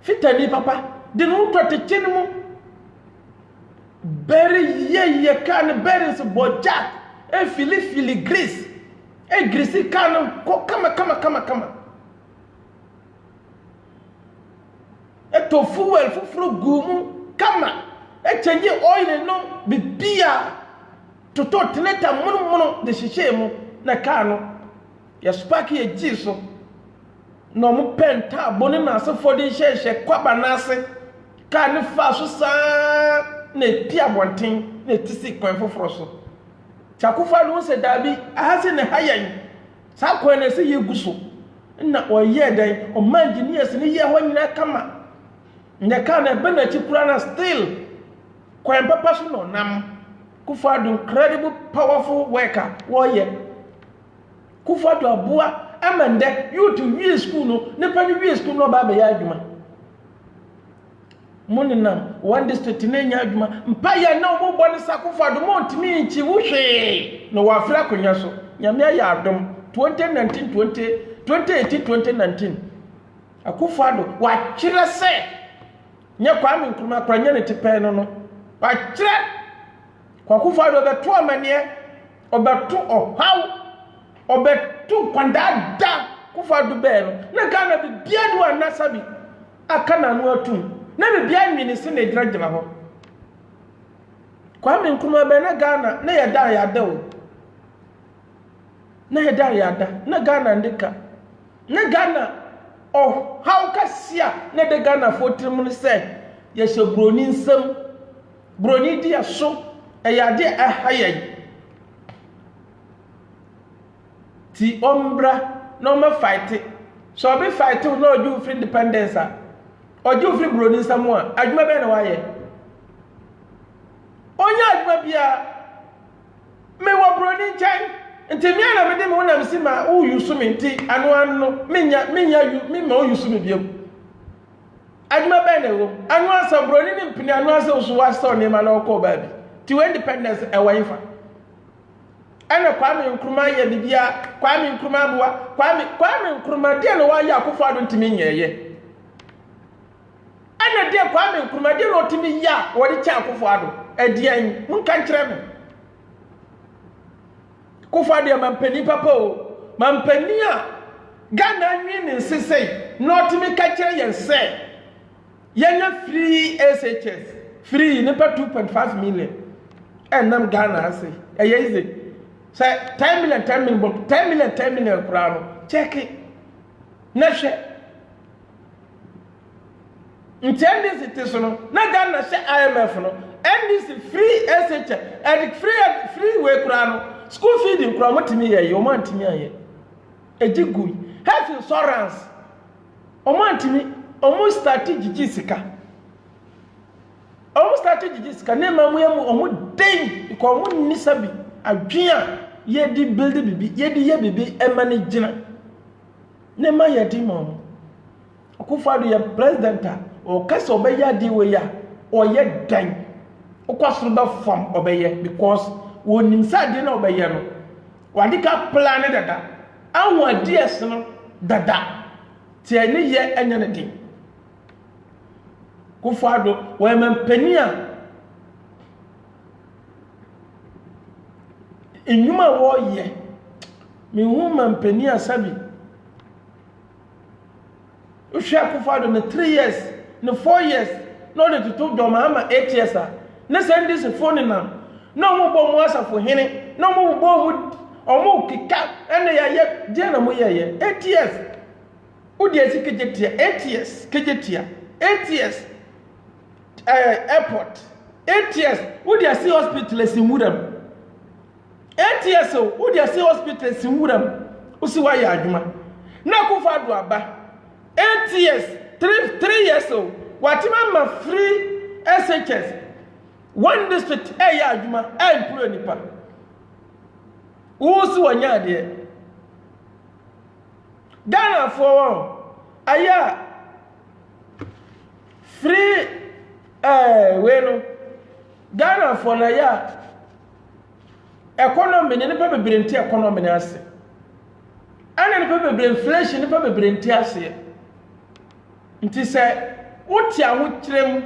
fitani papa de no to ateche nimu beri ye kan beri so boja e fili grease e grease kan ko kama e to fuel fufuru gumu kama e change oil no bibia to teneta muno de shishemu na kanu ya spaki e jiso no mu penta boni na asefo de hye kwaba na ase ka ne fa so sa na pia bonten na tisi kwan foforo so Akufo-Addo se dabi ahase ne hayan sa kwan na se yeguso na oye dan o engineers ne ye ho nyina kama nya ka na be na chikura na still kwan papa so no nam Akufo-Addo incredible powerful worker wo ye Akufo-Addo aboa amande you to we school no ne pa we school no ba be ya adwuma monina one district na nya adwuma mpa ya na mo bo ne Akufo-Addo mo ntimi nchi wo hwe no wa afra konya so nyame ya adom 2018 2019 Akufo-Addo wa kire se nya Kwame Nkrumah kwanya ne tepe no wa kire kwa Akufo-Addo beto amane obeto ohaw obeto kwandada Akufo-Addo be no na Ghana bi biadu anasabi aka na no atum na be bia nwini se na gyinagyina ho Kwame Nkrumah be na Ghana na ya da ya da o na ya da ya da na Ghana ndika na Ghana oh how kasia na de Ghana for trim no say ye hye broni nsam broni di aso eyade ahayai ti ombra no ma fight so be fight no oju free independence a oju free broni nsam a adwuma be na waye onya adwuma bia me wo broni chan nti me na me de me wona msi ma o yusu me nti anu menya me ma o yusu me bia adwuma be na wo anu asa broni ni mpini anu asa so wa store ne ma na okọ ba bi ti we independence e wa yifa ana Kwame Nkrumah ye bibia Kwame Nkrumah boa Kwame Nkrumah de na wa ya Akufo Addo ntimi nyeye ana de Kwame Nkrumah de no timi ya wo de cha Akufo Addo edian munka nkyere me Akufo Addo mampani papa o mampani a Ghana nwi ne nsesei no timi ka kyere yen se yenya free SHS free nipa 2.5 million enam Ghana ase eyize say 10 million kurano check it na hwe ntendisi tisono na Ghana she IMF no NDC free SHS and free way kurano school feeding kura motimi ye o mantimi aye ejigui health insurance o mantimi omo strategy sika ne mamu yamu omo den ko omo nisabi adwea yedi build bibi yedi ye bibi manage na ne ma yedi mom Akufo Addo ye president o kase obeya di we ya o ye dan okwaso ba fam obeye because wonim sade na obeye no wadika plan dada anwa DS no dada ti eni ye enya ne din Akufo Addo we mampani a enyuma wo ye me hu mampani asabi o hwe Akufo Addo na 3 years na 4 years no de to do ma 8 years a na send this phone na no mo bo mo asafo hene no mo bo mo omo kika ene ya ye je na mo ye 8 years udi esikejetia 8 years kejetia 8 years airport 8 years udi asi hospital esimuram 8 years udi asi hospital esimuram usi wa ya adwuma na Akufo Addo aba 8 years 3 years watima ma free SHS one district ya adwuma employ nipa usi wanya de Ghana for aya free weno Ghana for na ya economy ne pa bebrenti economy na ase ana ne pa bebre inflation ne pa bebrenti ase nti se woti aho kirem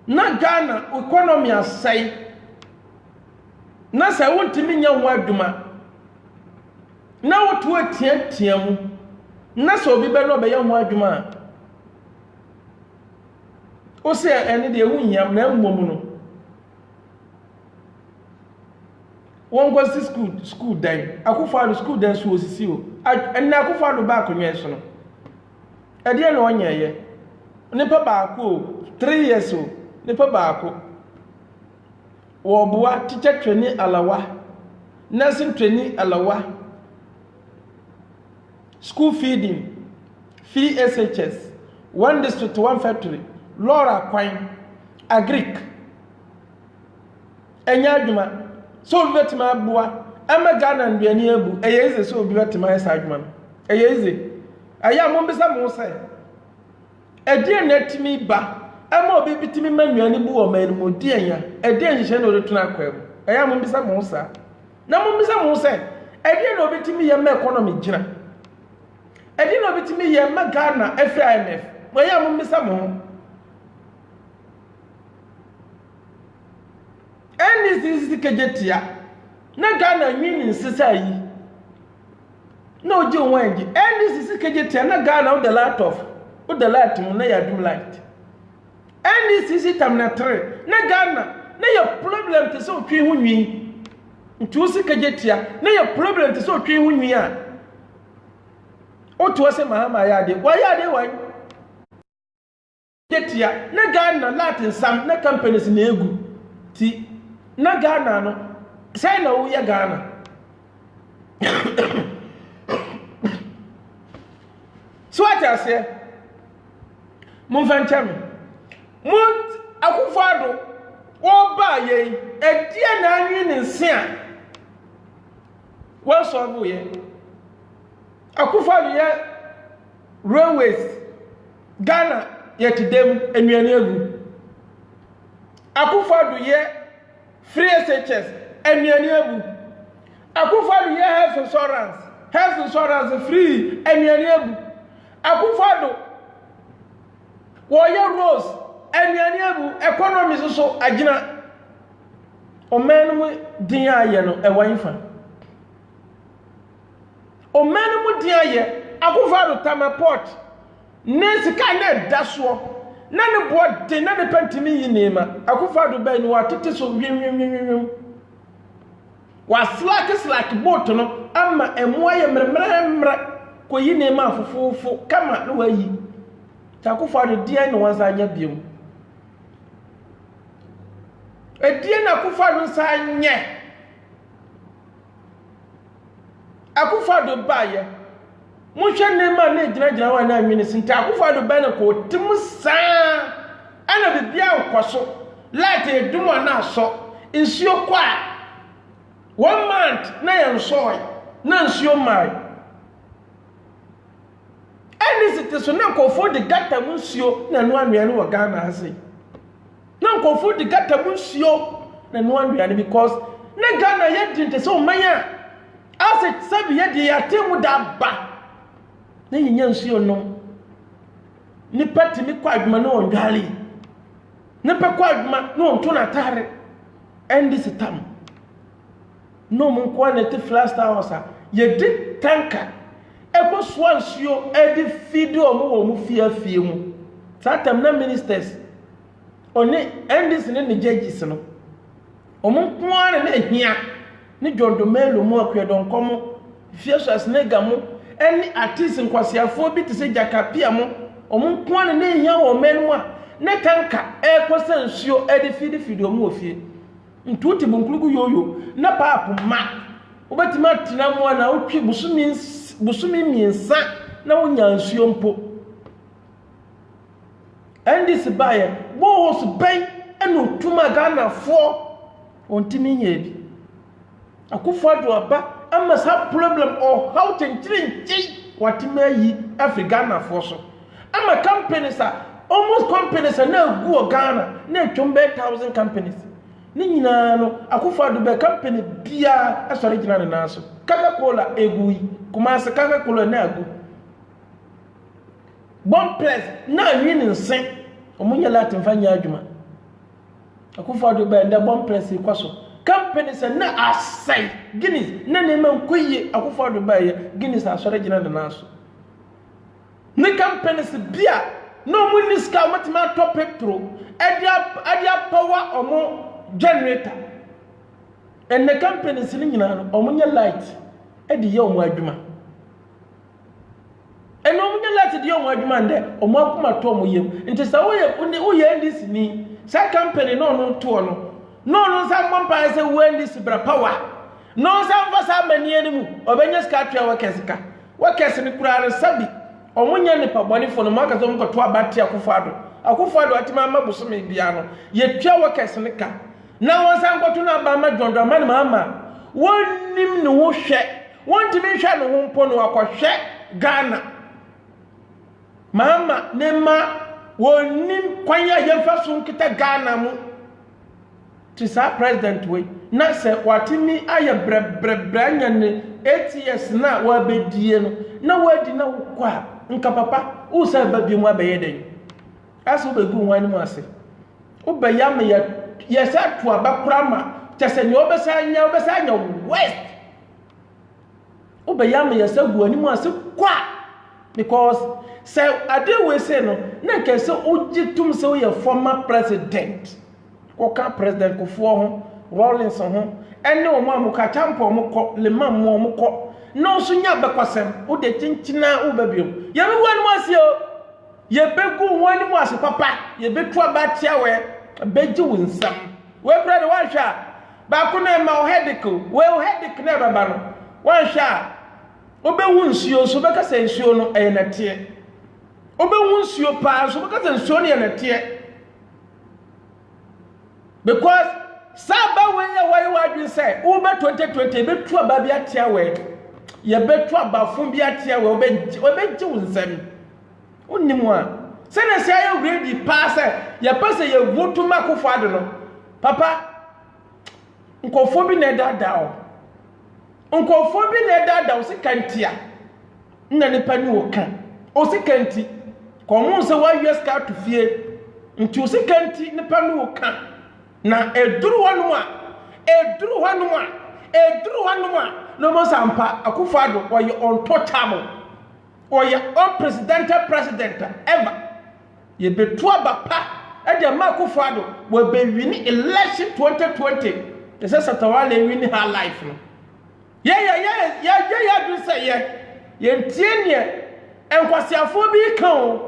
na Ghana economy asai na se wontimi nya ho adwuma na wotu atiatia mu na so obi be no be ya ho adwuma o se ene de ehunhiam na mmom no won go si school dan Akufo Addo school dan so osisi o enne Akufo Addo ba akonwe so no ede na onyeye nipa baako 3 years o nipa baako wo boa teacher training alawa nursing training alawa school feeding free SHS one district one factory Laura Kwan agric enya adwuma so betima boa ama Ghana nduani abu eyeze so betima esa adwuma eyeze aya mo bisa mo se edie netimi ba ama obi bitimi manuani bu o man mo die anya edie nhye na oretuna akwam aya mo bisa mo sa na mo bisa mo se edie na obitimi ye ma economy gina edie na obitimi ye ma Ghana FIMF aya mo bisa mo NDC kejetia na Ghana nwini nsisa yi na oji onwangi NDC kejetia na Ghana o the lot of o the light mu na ya dum light NDC tamna 3 na Ghana na ya problem te so twi hu nwi ntu si kejetia na ya problem te so twi hu nwi a o to se mahama ya de wa ya de wa Getia na Ghana Latin sam na companies na egu ti na Ghana no say na wo ye Ghana so what I say mon fancham mon akufado wo ba ye edie na anwi ne nsia wo so bo ye akufado ye railways Ghana yet dem enuane egu akufado ye free SHS enuane egu akufado ye health insurance free enuane egu akufado wo ye rose enuane egu economy so agina omenum din aye no ewanfa omenum din aye akufado tamaport Nesi ka na daso na ne bode na ne pantimi yinema akufado ban wa tete so nwinwinwinwin wa slack boat no ama emo aye mremremre ko yinema afofofo kama na wayi ta akufado die na wanza anya biom edie na akufado nsa anye akufado baye Musha nema ne gyina wa na nwene sinta akufado ba na ko tim saa ana bibia nkoso lati edumo na so nsuo kwa 1 month na ye nsoy na nsuo mai ani site so na ko fo de gata mu nsuo na no anwene wo Ghana ase na ko fo de gata mu nsuo na no anwene because na Ghana ye dinte so manya ase sabi ye de yatemu da ba na yinya nsuo no nipa timi kwa adwuma na ondwale nipa kwa adwuma na onto na tare endi sitam no mun kwa na te flaster house ye di tanka eko so nsuo edi feed omo mu fie mu satam na ministers oni endi sine ne judges no omo kwa na ehia ni jondo melo mu akwedo nkomo fie so asnega mu any artist nkwasiafo bi te se jakapia mo omun kwan na ehia wo menmu a ne tanka ekosa nsuo edi feed omu ofie ntuti bunkulugu yoyo na papu ma obetima tina mo na otwe busumi miensa na wonya nsuo mpo endis baye bohos ben eno tuma Ghana fo ontimi nyebi akufado aba ama sa problem or how to change what may African force. Ama companies are almost companies are now go Ghana, na 1,000 companies. Ni no akufado be company bia as original na so. Coca-Cola egui, Kumasi Coca-Cola na agu. Bon place na win nsen. Omunya lati mfanya adwuma. Akufado be na bon place kwaso. Companies na asai Guinness na nema nkoye akufado baye Guinness asore gina de naso ne companies bia no muniska matima top petrol edia power omo generator and the companies ni nyina no omunya light edi ye omo adwuma eno omunya light di omo adwuma nde omo akuma to omo yem nti sa wo ye ndis ni sa company no to no no sa mompa se wendi sibra power no sa mfasa mani animu obenya skatwa wakesika ni kurare sabi omunya ni pabonifo no maka zo mkoto abati akufado atima mabusumi bia no yetwa wakesika na wonsa nkoto na ba ma dwondo ma mama wonnim ni wo hwe wontimi hwe no ho mpo no akohwe Ghana mama nema wonnim kwanya yemfa so nkita Ghana mu Tisa president we na se watimi aye brebranya ne 8 years na wa bedie no na wadi na kwa nka papa u se babi mu abayeden aso begu nwani mu ase u bayam ye se to abakrama tese ni obesanya west u bayam ye se gu ani mu ase kwa because se ade we say no na ke se ogitum se we former president Oka president Kufuor ho Rawlings ho ene o mo amuka champo mo ko le mam mo ko no so nya bekwasem o de chinchina o babiom ya me wan mo ase o ye begu wani mu ase papa ye betu abatia we beji wunsam we brother wan sha ba ku na ma o headache we o headache na baba no wan sha obewu nsuo so beka se nsuo no na tie obewu nsuo pa so beka se nsuo no na tie because saba we ya wai wadwin say ube 2020 betu aba bia tia we ye betu abafun bia tia we obeji wunsam onnimu a se na se ayo ready pass ye pass ye votu makofo ado no papa nkofo bi na dada nkofo bi na dada o se kantia nna nipa ni wo kan o se kanti ko mu se wa US ka to fie nti o se kanti nipa ni wo kan na eduru hanu a no mo sampa akofo ado wo ye untouchable or your unprecedented president ever. Ye be two abapa and your Marco Fado will be winning election 2020. The says Satawale winning her life. Yeah, do say, yeah, 10 years and was your phobia count.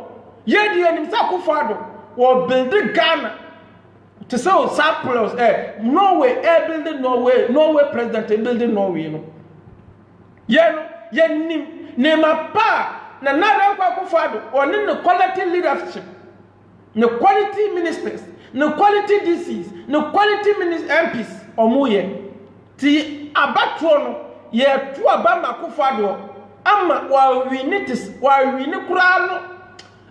Yeah, the enemy Sako Fado will build the Ghana to sell surplus. Norway, air building Norway president building Norway. Yeah, Nema pa na nara kwa kufado oni no quality leadership no quality ministers no quality DCs no quality MPs omuye ti abatwo no ye tu abama kufado ama wa wini kura no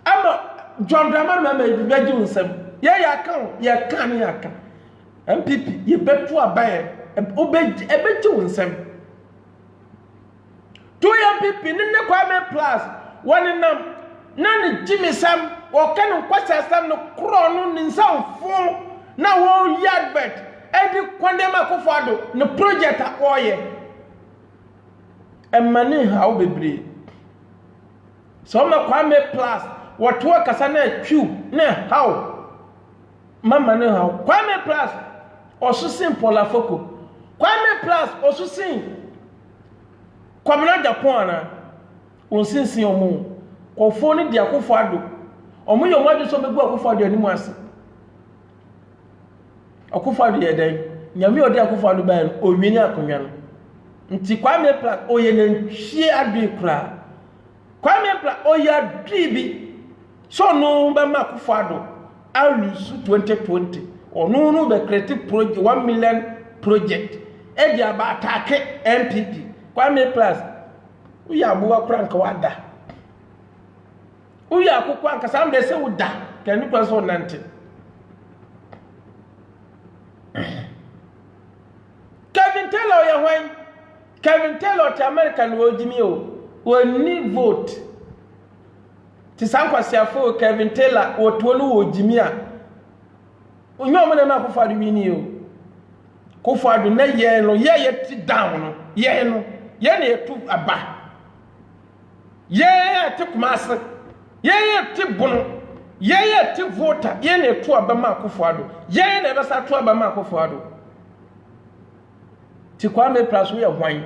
ama John Dramani Mahama beji unsem ya kan MPP ye betu abaye ebeji unsem two young people in the Kwame Plus, one nam, none Jimmy Sam, or Canon Quassa Sam, no crown in some form, now all yard bet, every Quandema Cofado, no project at Oye. And money how be breed. Some Kwame Plus, what work as an tube, ne how. Mamma know how. Kwame Plus, also sing Paula Foko. Kwame Plus, also sing. Kwamina Japan na onsinsin omo kofo ni dia kofo ado omo yo wadu so begu akofo ado ani mu ase akofo ado ye den nyame odi akofo ado ban owieni akonwa no nti Kwame Plus oye na nhie ado kura Kwame Plus oye adribi so no ba ma akofo ado alusu 2020 onu no be creative project 1 million project e dia ba attack MPP Kwame Plus uya abuwa kranka wada uya akukwa nka sambe se uda kanu kwa so nante Kevin Taylor ya hwan Kevin Taylor ti American wo jimi o wo ni vote ti sankwa siafo Kevin Taylor wo to no wo jimi a onyo mo na ma ko fadu wi ni o ko fadu na ye no ye ti down no ye no ye na etu aba ye ti kumase ye ti bunu ye ti voter ye na etu aba ma akofo ado ye na ebe sa tu aba ma akofo ado ti Kwame Plus we hwan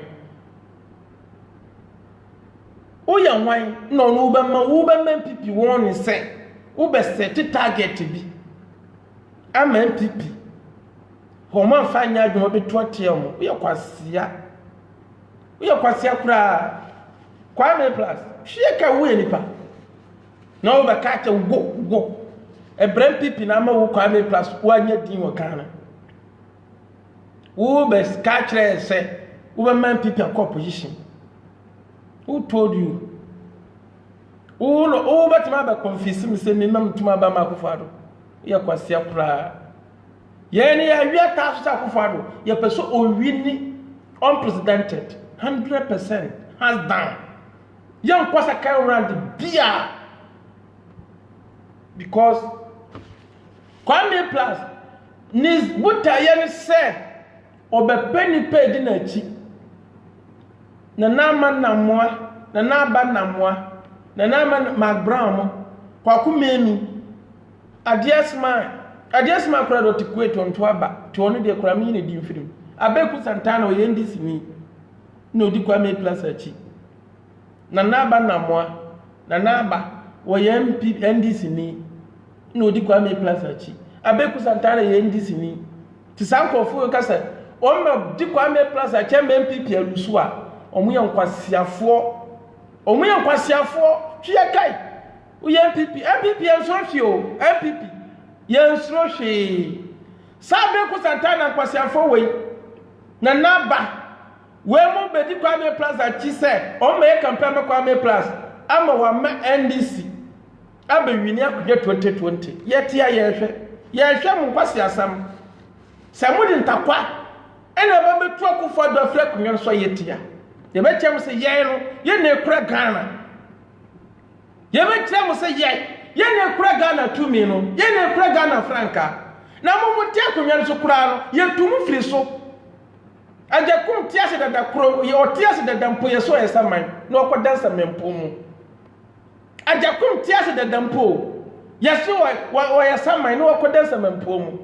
o ya hwan no no wo ba MPP won ni se wo be set target bi ama MPP homa fanya adwo be to atia mo we kwasia kura Kwame Plus sheka we nipa na wo be ka ta go ebrem pipi na ma wo Kwame Plus wanya din wo kana wo be scratch say wo be man pipi a position who told you wo no wo betima be confess me say me mam tuma ba ma akofado ye kwasia kura ye ni ya wi ta so akofado ye peso o wini unprecedented 100% has done. Young Kwasa carry around the beer because Kwame Plus nis buta yen say obe penny paid in a chi na nama namwa na naba namwa na nama magbram kwaku menu adiasma kura do tikwete onto aba to onu de kura mi ne di mfirim abeku santana oyendi sini no di Kwame Plus achi na naba namwa na naba wo ye MP NDC ni no di Kwame Plaza chi Abeku Santana ye NDC ni ti sankofo ka se o ma di Kwame Plaza che MPP alusu a omo ye nkwasiafo hwe kai wo ye MPP enso hwe o MPP ye enso hwe Abeku Santana nkwasiafo we na naba we mo be di Kwame Plaza chi se o ma ye campaign Kwame Plaza ama wa ma NDC abe wini akuje 2020 yetia yehwe mu kwasi asam samudi ntakwa ena ba betu akufo do afre kunyo so yetia ye bechem se ye no ye na ekura Ghana ye bechem se ye na ekura Ghana tumi no ye na ekura Ghana franka na muti akunyo so kura no ye tumu firi so ajakum tiase dada kuro ye otiase dada mpo ye so yesaman na okodansa mempo mu ajakum tiase dada mpo yeso wa yesaman na okodansa mempo mu